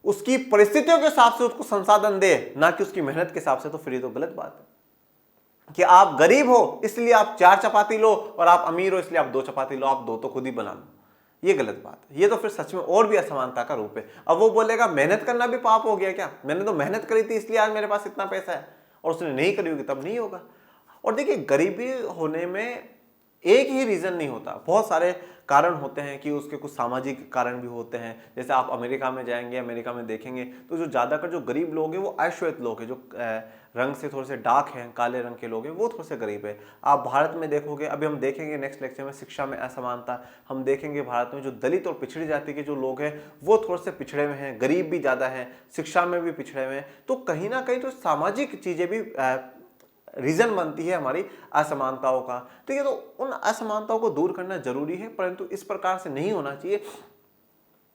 उसकी परिस्थितियों के हिसाब से उसको संसाधन दे, ना कि उसकी मेहनत के हिसाब से, तो फिर ये तो गलत बात है। कि आप गरीब हो इसलिए आप 4 चपाती लो, और आप अमीर हो इसलिए आप 2 चपाती लो, आप 2 तो खुद ही बना लो, ये गलत बात है। ये तो फिर सच में और भी असमानता का रूप है। अब वो बोलेगा मेहनत करना भी पाप हो गया क्या? मैंने तो मेहनत करी थी इसलिए आज मेरे पास इतना पैसा है, और उसने नहीं करी होगी तब नहीं होगा। और देखिए, गरीबी होने में एक ही रीजन नहीं होता, बहुत सारे कारण होते हैं कि उसके कुछ सामाजिक कारण भी होते हैं। जैसे आप अमेरिका में जाएंगे, अमेरिका में देखेंगे तो जो ज़्यादातर जो गरीब लोग हैं वो अश्वेत लोग हैं, जो रंग से थोड़े से डार्क हैं, काले रंग के लोग हैं, वो थोड़े से गरीब है। आप भारत में देखोगे, अभी हम देखेंगे नेक्स्ट लेक्चर में शिक्षा में असमानता, हम देखेंगे भारत में जो दलित और पिछड़ी जाति के जो लोग हैं वो थोड़े से पिछड़े हुए हैं, गरीब भी ज़्यादा हैं, शिक्षा में भी पिछड़े हुए हैं। तो कहीं ना कहीं तो सामाजिक चीज़ें भी रीजन बनती है हमारी असमानताओं का। तो ये तो उन असमानताओं को दूर करना जरूरी है, परंतु इस प्रकार से नहीं होना चाहिए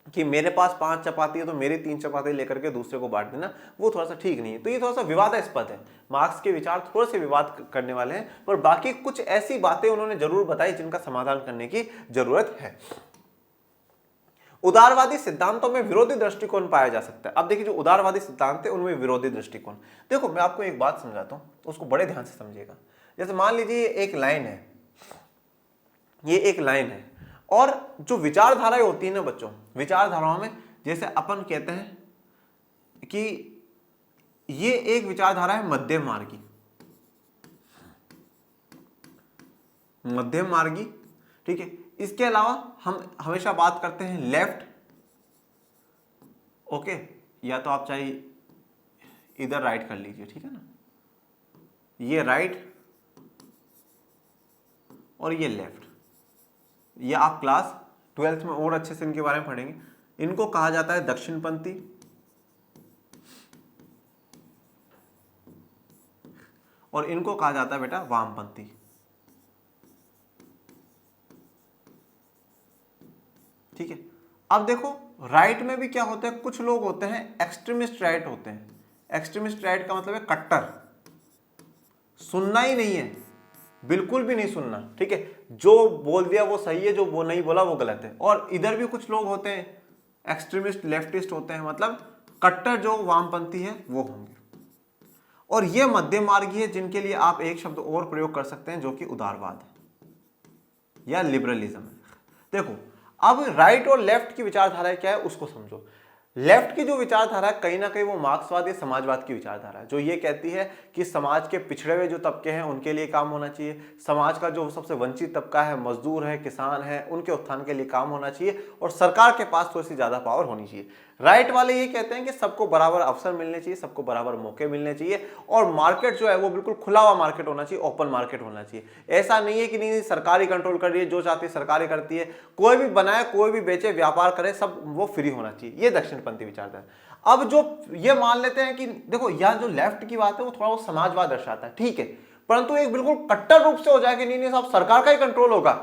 कि मेरे पास 5 चपाती है तो मेरी 3 चपाती लेकर के दूसरे को बांट देना, वो थोड़ा सा ठीक नहीं है। तो ये थोड़ा सा विवादास्पद है, मार्क्स के विचार थोड़े से विवाद करने वाले हैं, पर बाकी कुछ ऐसी बातें उन्होंने जरूर बताई जिनका समाधान करने की जरूरत है। उदारवादी सिद्धांतों में विरोधी दृष्टिकोण पाया जा सकता है। अब देखिए, जो उदारवादी सिद्धांत है उनमें विरोधी दृष्टिकोण, देखो मैं आपको एक बात समझाता हूं, उसको बड़े ध्यान से समझिएगा। जैसे मान लीजिए एक लाइन है, ये एक लाइन है, और जो विचारधाराएं होती है ना बच्चों, विचारधाराओं में जैसे अपन कहते हैं कि ये एक विचारधारा है मध्यम मार्गी, मध्यम मार्गी, ठीक है। इसके अलावा हम हमेशा बात करते हैं लेफ्ट, ओके, या तो आप चाहे इधर राइट कर लीजिए, ठीक है ना, ये राइट और ये लेफ्ट। ये आप क्लास 12th में और अच्छे से इनके बारे में पढ़ेंगे। इनको कहा जाता है दक्षिणपंथी, और इनको कहा जाता है बेटा वामपंथी, ठीक है। अब देखो, राइट में भी क्या होता है, कुछ लोग होते हैं एक्सट्रीमिस्ट राइट होते हैं। एक्सट्रीमिस्ट राइट का मतलब है कट्टर, सुनना ही नहीं है, बिल्कुल भी नहीं सुनना, ठीक है। जो बोल दिया वो सही है, जो वो नहीं बोला वो गलत है। और इधर भी कुछ लोग होते हैं एक्सट्रीमिस्ट लेफ्टिस्ट होते हैं, मतलब कट्टर जो वामपंथी है वो होंगे। और ये मध्यम मार्गी है, जिनके लिए आप एक शब्द और प्रयोग कर सकते हैं जो कि उदारवाद है या लिबरलिज्म है। देखो, अब राइट और लेफ्ट की विचारधारा क्या है उसको समझो। लेफ्ट की जो विचारधारा है कहीं ना कहीं वो मार्क्सवाद या समाजवाद की विचारधारा है, जो ये कहती है कि समाज के पिछड़े हुए जो तबके हैं उनके लिए काम होना चाहिए, समाज का जो सबसे वंचित तबका है, मजदूर है, किसान है, उनके उत्थान के लिए काम होना चाहिए, और सरकार के पास थोड़ी सी ज्यादा पावर होनी चाहिए। राइट वाले ये कहते हैं कि सबको बराबर अवसर मिलने चाहिए, सबको बराबर मौके मिलने चाहिए, और मार्केट जो है वो बिल्कुल खुला हुआ मार्केट होना चाहिए, ओपन मार्केट होना चाहिए। ऐसा नहीं है कि नहीं सरकार ही कंट्रोल कर रही है, जो चाहती है सरकार ही करती है, कोई भी बनाए, कोई भी बेचे, व्यापार करे, सब वो फ्री होना चाहिए। ये दक्षिणपंथी विचारधारा। अब जो ये मान लेते हैं कि देखो, यह जो लेफ्ट की बात है वो थोड़ा वो समाजवाद दर्शाता है, ठीक है, परंतु एक बिल्कुल कट्टर रूप से हो जाए कि नहीं साहब सरकार का ही कंट्रोल होगा,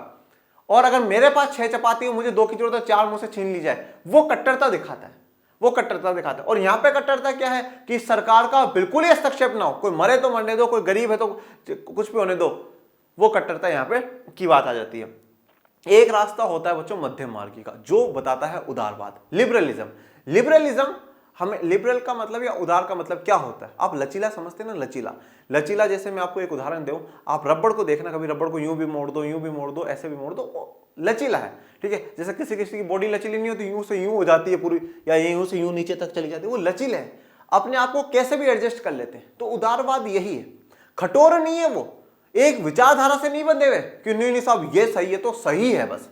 और अगर मेरे पास 6 चपाती हो, मुझे 2 की जरूरत है, 4 मुझसे छीन ली जाए, वो कट्टरता दिखाता है, वो कट्टरता दिखाता है। और यहां पे कट्टरता क्या है कि सरकार का बिल्कुल ही हस्तक्षेप ना हो, कोई मरे तो मरने दो, कोई गरीब है तो कुछ भी होने दो, वो कट्टरता यहां पे की बात आ जाती है। एक रास्ता होता है बच्चों मध्यम मार्गी का, जो बताता है उदारवाद, लिबरलिज्म। लिबरलिज्म, हमें लिबरल का मतलब या उदार का मतलब क्या होता है, आप लचीला समझते हैं ना, लचीला। लचीला जैसे मैं आपको एक उदाहरण दूं, आप रबड़ को देखना, कभी रबड़ को यूं भी मोड़ दो, यूं भी मोड़ दो, ऐसे भी मोड़ दो, वो लचीला है, ठीक है। जैसे किसी किसी की बॉडी लचीली नहीं होती, यूं से यूं हो जाती है पूरी, या यूं से यूं नीचे तक चली जाती है, वो लचीले है, अपने आप को कैसे भी एडजस्ट कर लेते हैं। तो उदारवाद यही है, कठोर नहीं है, वो एक विचारधारा से नहीं बंधे हुए कि नहीं साहब ये सही है तो सही है, बस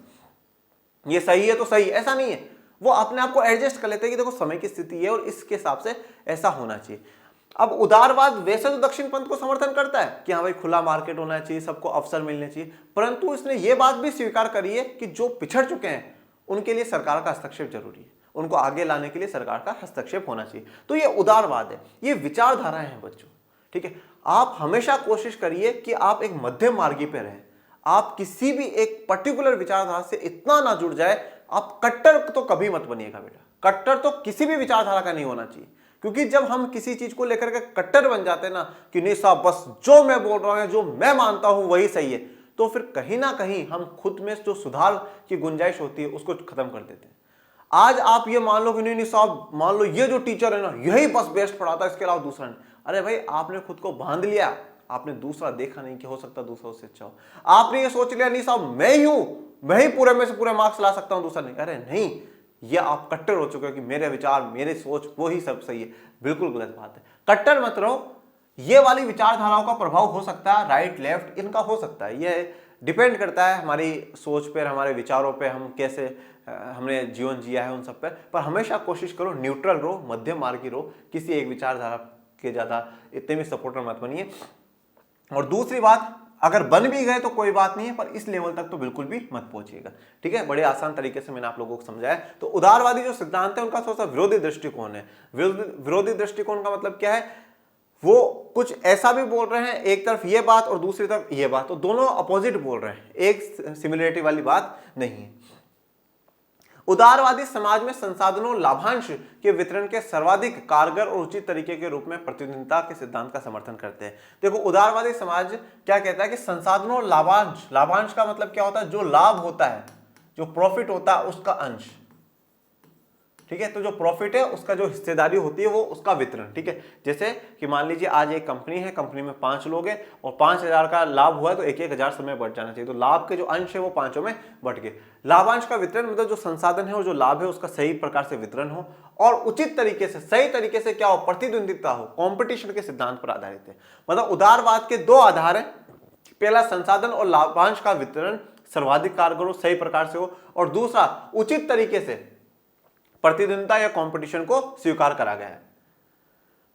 ये सही है तो सही, ऐसा नहीं है। वो अपने आप को एडजस्ट कर लेते हैं कि देखो समय की स्थिति है और इसके हिसाब से ऐसा होना चाहिए। अब उदारवाद वैसे तो दक्षिण पंथ को समर्थन करता है कि हाँ भाई खुला मार्केट होना चाहिए, सबको अवसर मिलने चाहिए, परंतु इसने ये बात भी स्वीकार करी है कि जो पिछड़ चुके हैं उनके लिए सरकार का हस्तक्षेप जरूरी है, उनको आगे लाने के लिए सरकार का हस्तक्षेप होना चाहिए। तो ये उदारवाद है, ये विचारधाराएं हैं बच्चों, ठीक है। आप हमेशा कोशिश करिए कि आप एक मध्यम मार्गी पे रहें, आप किसी भी एक पर्टिकुलर विचारधारा से इतना ना जुड़ जाए, आप कट्टर तो कभी मत बनिएगा बेटा। कट्टर तो किसी भी विचारधारा का नहीं होना चाहिए, क्योंकि जब हम किसी चीज को लेकर के कट्टर बन जाते हैं ना कि नहीं साहब बस जो मैं बोल रहा हूं, जो मैं मानता हूं वही सही है, तो फिर कहीं ना कहीं हम खुद में जो सुधार की गुंजाइश होती है उसको खत्म कर देते हैं। आज आप ये मान लो कि नहीं साहब, मान लो ये जो टीचर है ना यही बस बेस्ट पढ़ाता है, इसके अलावा दूसरा नहीं। अरे भाई आपने खुद को बांध लिया, आपने दूसरा देखा नहीं कि हो सकता दूसरा उससे अच्छा हो। आपने ये सोच लिया नहीं साहब मैं ही हूं, मैं ही पूरे में से पूरे मार्क्स ला सकता हूं, दूसरा नहीं। अरे नहीं, ये आप कट्टर हो चुके हो कि मेरे विचार मेरे सोच वो ही सब सही है। बिल्कुल गलत बात है, कट्टर मत रहो। ये वाली विचारधाराओं का प्रभाव हो सकता है, राइट लेफ्ट इनका हो सकता है, ये डिपेंड करता है हमारी सोच पर, हमारे विचारों पे, हम कैसे हमने जीवन जिया है उन सब पर हमेशा कोशिश करो न्यूट्रल रहो, मध्यम मार्गी रहो, किसी एक विचारधारा के ज्यादा इतने भी सपोर्टर मत बनिए। और दूसरी बात, अगर बन भी गए तो कोई बात नहीं है, पर इस लेवल तक तो बिल्कुल भी मत पहुंचिएगा। ठीक है, बड़े आसान तरीके से मैंने आप लोगों को समझाया। तो उदारवादी जो सिद्धांत है उनका थोड़ा सा विरोधी दृष्टिकोण है। विरोधी दृष्टिकोण का मतलब क्या है, वो कुछ ऐसा भी बोल रहे हैं, एक तरफ ये बात और दूसरी तरफ ये बात, तो दोनों अपोजिट बोल रहे हैं, एक सिमिलरिटी वाली बात नहीं है। उदारवादी समाज में संसाधनों लाभांश के वितरण के सर्वाधिक कारगर और उचित तरीके के रूप में प्रतिद्वंदिता के सिद्धांत का समर्थन करते हैं। देखो उदारवादी समाज क्या कहता है कि संसाधनों लाभांश, लाभांश का मतलब क्या होता है, जो लाभ होता है, जो प्रॉफिट होता है उसका अंश। ठीक है, तो जो प्रॉफिट है उसका जो हिस्सेदारी होती है वो उसका वितरण। ठीक है, जैसे कि मान लीजिए आज एक कंपनी है, कंपनी में 5 लोग हैं और 5,000 का लाभ हुआ है तो 1,000 समय बढ़ जाना चाहिए, तो लाभ के जो अंश है वो 5 में बढ़ गए। लाभांश का वितरण मतलब जो संसाधन है और जो लाभ है उसका सही प्रकार से वितरण हो और उचित तरीके से, सही तरीके से क्या हो, प्रतिद्वंदिता हो, कॉम्पिटिशन के सिद्धांत पर आधारित है। मतलब उदारवाद के 2 आधार है, पहला संसाधन और लाभांश का वितरण सर्वाधिक कारगर हो, सही प्रकार से हो, और दूसरा उचित तरीके से प्रतिद्वंदिता या कंपटीशन को स्वीकार करा गया है।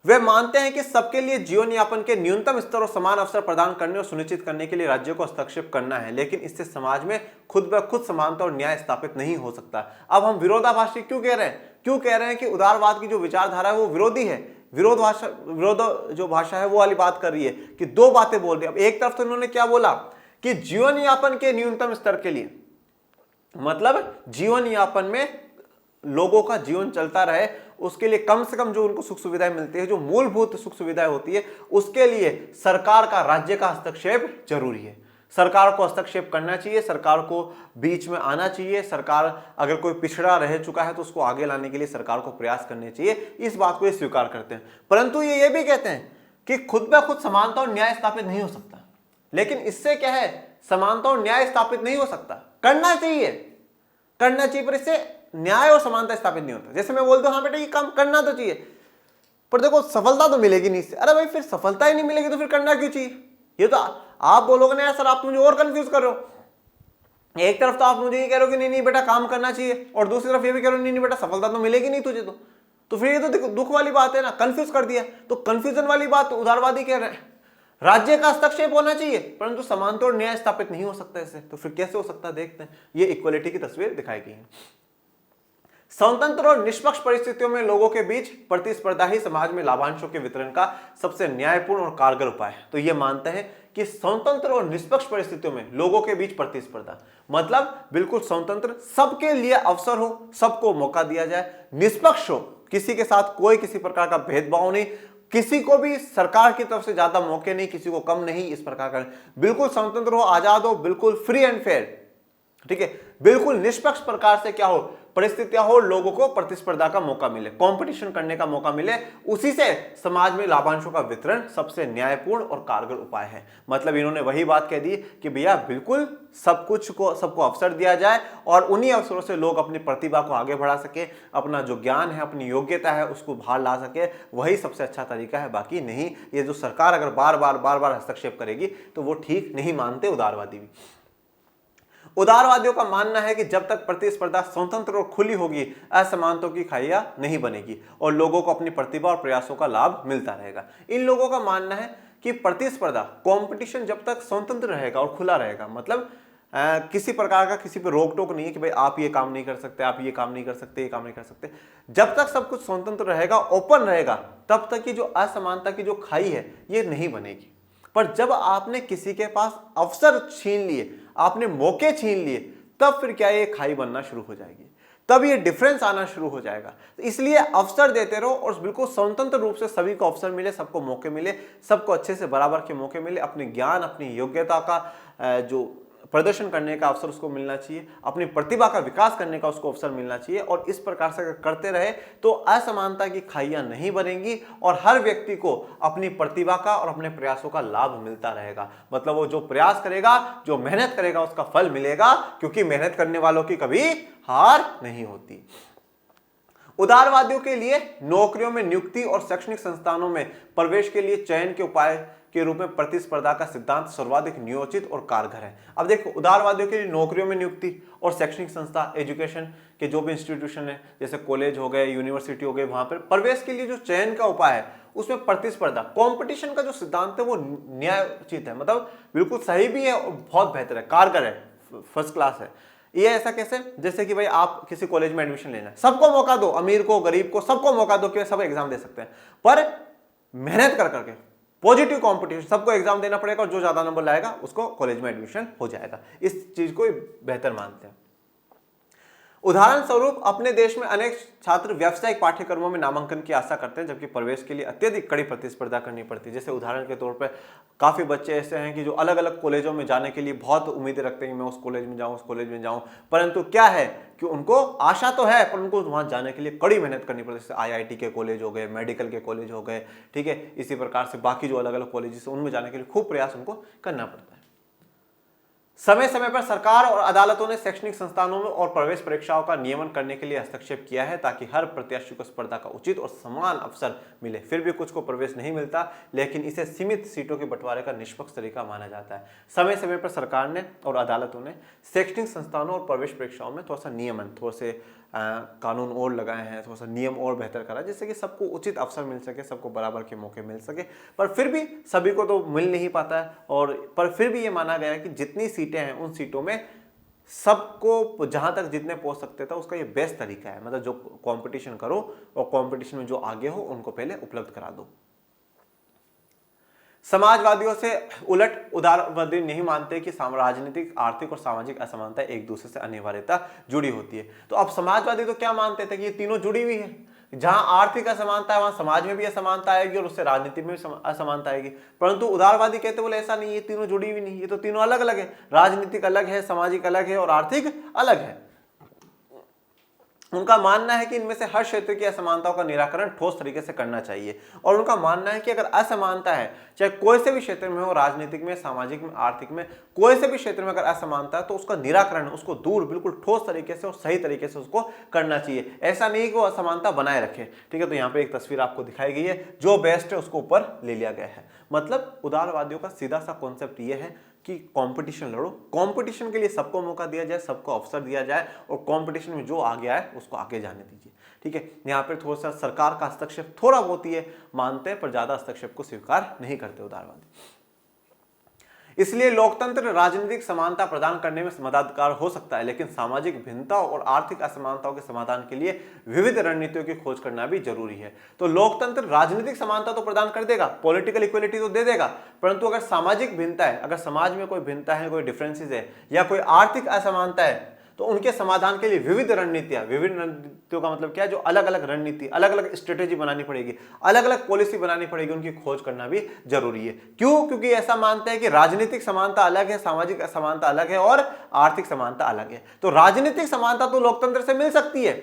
वे मानते हैं कि सबके लिए जीवन यापन के न्यूनतम स्तर और समान अवसर प्रदान करने और सुनिश्चित करने के लिए राज्यों को हस्तक्षेप करना है, लेकिन इससे समाज में खुद ब खुद समानता और न्याय स्थापित नहीं हो सकता। अब हम विरोधाभासी क्यों कह रहे हैं? क्यों कह रहे हैं कि उदारवाद की जो विचारधारा है वो विरोधी है, विरोध जो भाषा है वो वाली बात कर रही है कि 2 बातें बोल रही है। अब एक तरफ तो इन्होंने क्या बोला कि जीवन यापन के न्यूनतम स्तर के लिए, मतलब जीवन यापन में लोगों का जीवन चलता रहे उसके लिए कम से कम जो उनको सुख सुविधाएं मिलती है, जो मूलभूत सुख सुविधाएं होती है, उसके लिए सरकार का, राज्य का हस्तक्षेप जरूरी है। सरकार को हस्तक्षेप करना चाहिए, सरकार को बीच में आना चाहिए, सरकार अगर कोई पिछड़ा रह चुका है तो उसको आगे लाने के लिए सरकार को प्रयास करने चाहिए। इस बात को ये स्वीकार करते हैं, परंतु ये भी कहते हैं कि खुद ब खुद समानता और न्याय स्थापित नहीं हो सकता। लेकिन इससे क्या है, समानता और न्याय स्थापित नहीं हो सकता, करना चाहिए पर इससे न्याय और समानता स्थापित नहीं होता। जैसे मैं बोलता हूं हाँ बेटा ये काम करना तो चाहिए, पर देखो सफलता तो मिलेगी नहीं इससे। अरे भाई फिर सफलता ही नहीं मिलेगी तो फिर करना क्यों चाहिए? ये तो आप बोलोगे ना यार सर आप मुझे और कंफ्यूज कर रहे हो। एक तरफ तो आप मुझे ये कह रहे हो कि नहीं नहीं बेटा काम करना चाहिए, और दूसरी तरफ ये भी कह रहे हो नहीं नहीं बेटा सफलता तो मिलेगी नहीं तुझे, तो फिर ये तो दुख वाली बात है ना, कंफ्यूज कर दिया। तो कंफ्यूजन वाली बात उदारवादी कह रहे हैं। राज्य का हस्तक्षेप होना चाहिए परंतु समानता और न्याय स्थापित नहीं हो सकता इससे, तो फिर कैसे हो सकता है? देखते हैं, ये इक्वलिटी की तस्वीर दिखाई गई है। स्वतंत्र और निष्पक्ष परिस्थितियों में लोगों के बीच प्रतिस्पर्धा ही समाज में लाभांशों के वितरण का सबसे न्यायपूर्ण और कारगर उपाय है। तो ये मानते हैं कि स्वतंत्र और निष्पक्ष परिस्थितियों में लोगों के बीच प्रतिस्पर्धा मतलब बिल्कुल स्वतंत्र, सबके लिए अवसर हो, सबको मौका दिया जाए, निष्पक्ष हो, किसी के साथ कोई किसी प्रकार का भेदभाव नहीं, किसी को भी सरकार की तरफ से ज्यादा मौके नहीं, किसी को कम नहीं, इस प्रकार का बिल्कुल स्वतंत्र हो, आजाद हो, बिल्कुल फ्री एंड फेयर। ठीक है, बिल्कुल निष्पक्ष प्रकार से क्या हो, परिस्थितियां हो, लोगों को प्रतिस्पर्धा का मौका मिले, कंपटीशन करने का मौका मिले, उसी से समाज में लाभांशों का वितरण सबसे न्यायपूर्ण और कारगर उपाय है। मतलब इन्होंने वही बात कह दी कि भैया बिल्कुल सबको अवसर दिया जाए और उन्हीं अवसरों से लोग अपनी प्रतिभा को आगे बढ़ा सके, अपना जो ज्ञान है, अपनी योग्यता है उसको बाहर ला सके, वही सबसे अच्छा तरीका है। बाकी नहीं, ये जो सरकार अगर बार बार हस्तक्षेप करेगी तो वो ठीक नहीं मानते उदारवादी भी। उदारवादियों का मानना है कि जब तक प्रतिस्पर्धा स्वतंत्र और खुली होगी, असमानताओं की खाइयां नहीं बनेगी और लोगों को अपनी प्रतिभा और प्रयासों का लाभ मिलता रहेगा। इन लोगों का मानना है कि प्रतिस्पर्धा, कंपटीशन जब तक स्वतंत्र रहेगा और खुला रहेगा, मतलब किसी प्रकार का किसी पे रोक टोक नहीं है कि भाई आप ये काम नहीं कर सकते, आप ये काम नहीं कर सकते, ये काम नहीं कर सकते। जब तक सब कुछ स्वतंत्र रहेगा, ओपन रहेगा, तब तक की जो असमानता की जो खाई है ये नहीं बनेगी। पर जब आपने किसी के पास अवसर छीन लिए, आपने मौके छीन लिए, तब फिर क्या ये खाई बनना शुरू हो जाएगी, तब ये डिफरेंस आना शुरू हो जाएगा। तो इसलिए अवसर देते रहो और बिल्कुल स्वतंत्र रूप से सभी को अवसर मिले, सबको मौके मिले, सबको अच्छे से बराबर के मौके मिले, अपने ज्ञान, अपनी योग्यता का जो प्रदर्शन करने का अवसर उसको मिलना चाहिए, अपनी प्रतिभा का विकास करने का उसको अवसर मिलना चाहिए। और इस प्रकार से अगर करते रहे तो असमानता की खाइयां नहीं बनेंगी और हर व्यक्ति को अपनी प्रतिभा का और अपने प्रयासों का लाभ मिलता रहेगा। मतलब वो जो प्रयास करेगा, जो मेहनत करेगा, उसका फल मिलेगा, क्योंकि मेहनत करने वालों की कभी हार नहीं होती। उदारवादियों के लिए नौकरियों में नियुक्ति और शैक्षणिक संस्थानों में प्रवेश के लिए चयन के उपाय के रूप में प्रतिस्पर्धा का सिद्धांत सर्वाधिक नियोजित और कारगर है। अब देखो, उदारवादियों के लिए नौकरियों में नियुक्ति और शैक्षणिक संस्था, एजुकेशन के जो भी इंस्टीट्यूशन है, जैसे कॉलेज हो गए, यूनिवर्सिटी हो गए, वहां पर प्रवेश के लिए जो चयन का उपाय है उसमें प्रतिस्पर्धा, कंपटीशन का जो सिद्धांत है वो न्यायोचित है, मतलब बिल्कुल सही भी है और बहुत बेहतर है, कारगर है, फर्स्ट क्लास है। ये ऐसा कैसे? जैसे कि भाई आप किसी कॉलेज में एडमिशन लेना है, सबको मौका दो, अमीर को, गरीब को, सबको मौका दो कि सब एग्जाम दे सकते हैं, पर मेहनत कर करके पॉजिटिव कंपटीशन, सबको एग्जाम देना पड़ेगा और जो ज्यादा नंबर लाएगा उसको कॉलेज में एडमिशन हो जाएगा। इस चीज को बेहतर मानते हैं। उदाहरण स्वरूप अपने देश में अनेक छात्र व्यावसायिक पाठ्यक्रमों में नामांकन की आशा करते हैं, जबकि प्रवेश के लिए अत्यधिक कड़ी प्रतिस्पर्धा करनी पड़ती है। जैसे उदाहरण के तौर पर काफी बच्चे ऐसे हैं कि जो अलग अलग कॉलेजों में जाने के लिए बहुत उम्मीदें रखते हैं, मैं उस कॉलेज में जाऊं, उस कॉलेज में जाऊं, परंतु क्या है कि उनको आशा तो है पर उनको वहां जाने के लिए कड़ी मेहनत करनी पड़ती है। जैसे IIT के कॉलेज हो गए, मेडिकल के कॉलेज हो गए, ठीक है, इसी प्रकार से बाकी जो अलग अलग कॉलेजेस उनमें जाने के लिए खूब प्रयास उनको करना पड़ता है। समय समय पर सरकार और अदालतों ने शैक्षणिक संस्थानों में और प्रवेश परीक्षाओं का नियमन करने के लिए हस्तक्षेप किया है, ताकि हर प्रत्याशी को स्पर्धा का उचित और समान अवसर मिले। फिर भी कुछ को प्रवेश नहीं मिलता, लेकिन इसे सीमित सीटों के बंटवारे का निष्पक्ष तरीका माना जाता है। समय समय पर सरकार ने और अदालतों ने शैक्षणिक संस्थानों और प्रवेश परीक्षाओं में थोड़ा सा नियमन, थोड़े से कानून और लगाए हैं, थोड़ा सा नियम और बेहतर करा, जिससे कि सबको उचित अवसर मिल सके, सबको बराबर के मौके मिल सके। पर फिर भी सभी को तो मिल नहीं पाता है, और पर फिर भी ये माना गया है कि जितनी सीटें हैं उन सीटों में सबको जहां तक जितने पहुंच सकते थे उसका ये बेस्ट तरीका है। मतलब जो कंपटीशन करो और कंपटीशन में जो आगे हो उनको पहले उपलब्ध करा दो। समाजवादियों से उलट उदारवादी नहीं मानते कि राजनीतिक, आर्थिक और सामाजिक असमानता एक दूसरे से अनिवार्यता जुड़ी होती है। तो अब समाजवादी तो क्या मानते थे कि ये तीनों जुड़ी हुई है, जहां आर्थिक असमानता है वहां समाज में भी असमानता आएगी और उससे राजनीति में भी असमानता आएगी। परंतु उदारवादी कहते बोले ऐसा नहीं, ये तीनों जुड़ी हुई नहीं, ये तो तीनों अलग अलग है, राजनीतिक अलग है, सामाजिक अलग है और आर्थिक अलग है। उनका मानना है कि इनमें से हर क्षेत्र की असमानताओं का निराकरण ठोस तरीके से करना चाहिए, और उनका मानना है कि अगर असमानता है, चाहे कोई से भी क्षेत्र में हो, राजनीतिक में, सामाजिक में, आर्थिक में, कोई से भी क्षेत्र में अगर असमानता है तो उसका निराकरण, उसको दूर बिल्कुल ठोस तरीके से और सही तरीके से उसको करना चाहिए। ऐसा नहीं कि वो असमानता बनाए रखे। ठीक है, तो यहाँ पे एक तस्वीर आपको दिखाई गई है, जो बेस्ट है उसको ऊपर ले लिया गया है। मतलब उदारवादियों का सीधा सा कॉन्सेप्ट ये है कि कंपटीशन लड़ो, कंपटीशन के लिए सबको मौका दिया जाए, सबको अवसर दिया जाए, और कंपटीशन में जो आगे आए उसको आगे जाने दीजिए। ठीक है, यहाँ पे थोड़ा सा सरकार का हस्तक्षेप थोड़ा बहुत ही मानते हैं, पर ज्यादा हस्तक्षेप को स्वीकार नहीं करते उदारवादी। इसलिए लोकतंत्र राजनीतिक समानता प्रदान करने में मददगार हो सकता है, लेकिन सामाजिक भिन्नताओं और आर्थिक असमानताओं के समाधान के लिए विविध रणनीतियों की खोज करना भी जरूरी है। तो लोकतंत्र राजनीतिक समानता तो प्रदान कर देगा, पॉलिटिकल इक्वलिटी तो दे देगा, परंतु अगर सामाजिक भिन्नता है, अगर समाज में कोई भिन्नता है, कोई डिफरेंसेस है, या कोई आर्थिक असमानता है, तो उनके समाधान के लिए विविध रणनीतियों का मतलब क्या है, जो अलग अलग रणनीति, अलग अलग स्ट्रेटेजी बनानी पड़ेगी, अलग अलग पॉलिसी बनानी पड़ेगी, उनकी खोज करना भी जरूरी है। क्यों? क्योंकि ऐसा मानते हैं कि राजनीतिक समानता अलग है, सामाजिक असमानता अलग है और आर्थिक समानता अलग है। तो राजनीतिक समानता तो लोकतंत्र से मिल सकती है,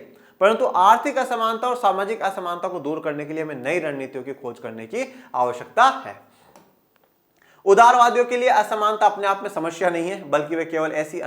परंतु आर्थिक असमानता और सामाजिक असमानता को दूर करने के लिए हमें नई रणनीतियों की खोज करने की आवश्यकता है। उदारवादियों के लिए असमानता अपने आप में समस्या नहीं है, बल्कि वे केवल ऐसी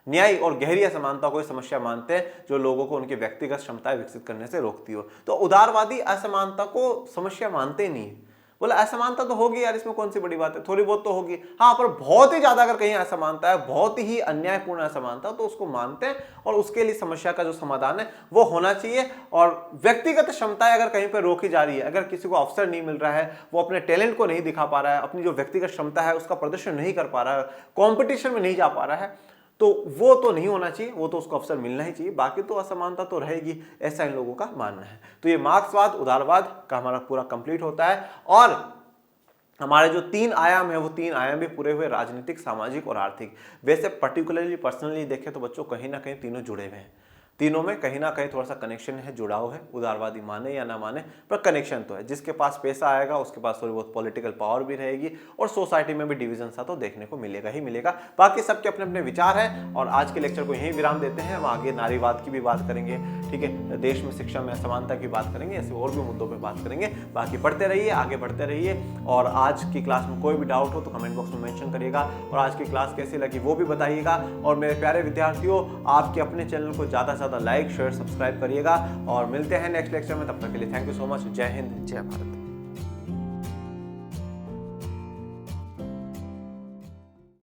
न्याय और गहरी असमानता को समस्या मानते हैं जो लोगों को उनकी व्यक्तिगत क्षमताएं विकसित करने से रोकती हो। तो उदारवादी असमानता को समस्या मानते नहीं है, बोला असमानता तो होगी यार, इसमें कौन सी बड़ी बात है, थोड़ी बहुत तो होगी, हाँ, पर बहुत ही ज्यादा अगर कहीं असमानता है, बहुत ही अन्यायपूर्ण असमानता, तो उसको मानते हैं और उसके लिए समस्या का जो समाधान है वो होना चाहिए। और व्यक्तिगत क्षमताएं अगर कहीं पर रोकी जा रही है, अगर किसी को अवसर नहीं मिल रहा है, वो अपने टैलेंट को नहीं दिखा पा रहा है, अपनी जो व्यक्तिगत क्षमता है उसका प्रदर्शन नहीं कर पा रहा है, कॉम्पिटिशन में नहीं जा पा रहा है, तो वो तो नहीं होना चाहिए, वो तो उसको अवसर मिलना ही चाहिए, बाकी तो असमानता तो रहेगी, ऐसा इन लोगों का मानना है। तो ये मार्क्सवाद, उदारवाद का हमारा पूरा कंप्लीट होता है। और हमारे जो 3 आयाम है वो 3 आयाम भी पूरे हुए, राजनीतिक, सामाजिक और आर्थिक। वैसे पर्टिकुलरली पर्सनली देखें तो बच्चों कहीं ना कहीं तीनों जुड़े हुए हैं, तीनों में कहीं ना कहीं थोड़ा सा कनेक्शन है, जुड़ाव है, उदारवादी माने या ना माने पर कनेक्शन तो है। जिसके पास पैसा आएगा उसके पास थोड़ी बहुत पॉलिटिकल पावर भी रहेगी और सोसाइटी में भी डिवीजन सा तो देखने को मिलेगा ही मिलेगा। बाकी सबके अपने अपने विचार हैं और आज के लेक्चर को यहीं विराम देते हैं। हम आगे नारीवाद की भी बात करेंगे, ठीक है, देश में शिक्षा में असमानता की बात करेंगे, ऐसे और भी मुद्दों पर बात करेंगे। बाकी पढ़ते रहिए, आगे बढ़ते रहिए और आज की क्लास में कोई भी डाउट हो तो कमेंट बॉक्स में मेंशन करिएगा और आज की क्लास कैसी लगी वो भी बताइएगा। और मेरे प्यारे विद्यार्थियों, आपके अपने चैनल को ज़्यादा से ज़्यादा लाइक शेयर सब्सक्राइब करिएगा और मिलते हैं नेक्स्ट लेक्चर में। तब तक के लिए थैंक यू सो मच। जय हिंद, जय भारत।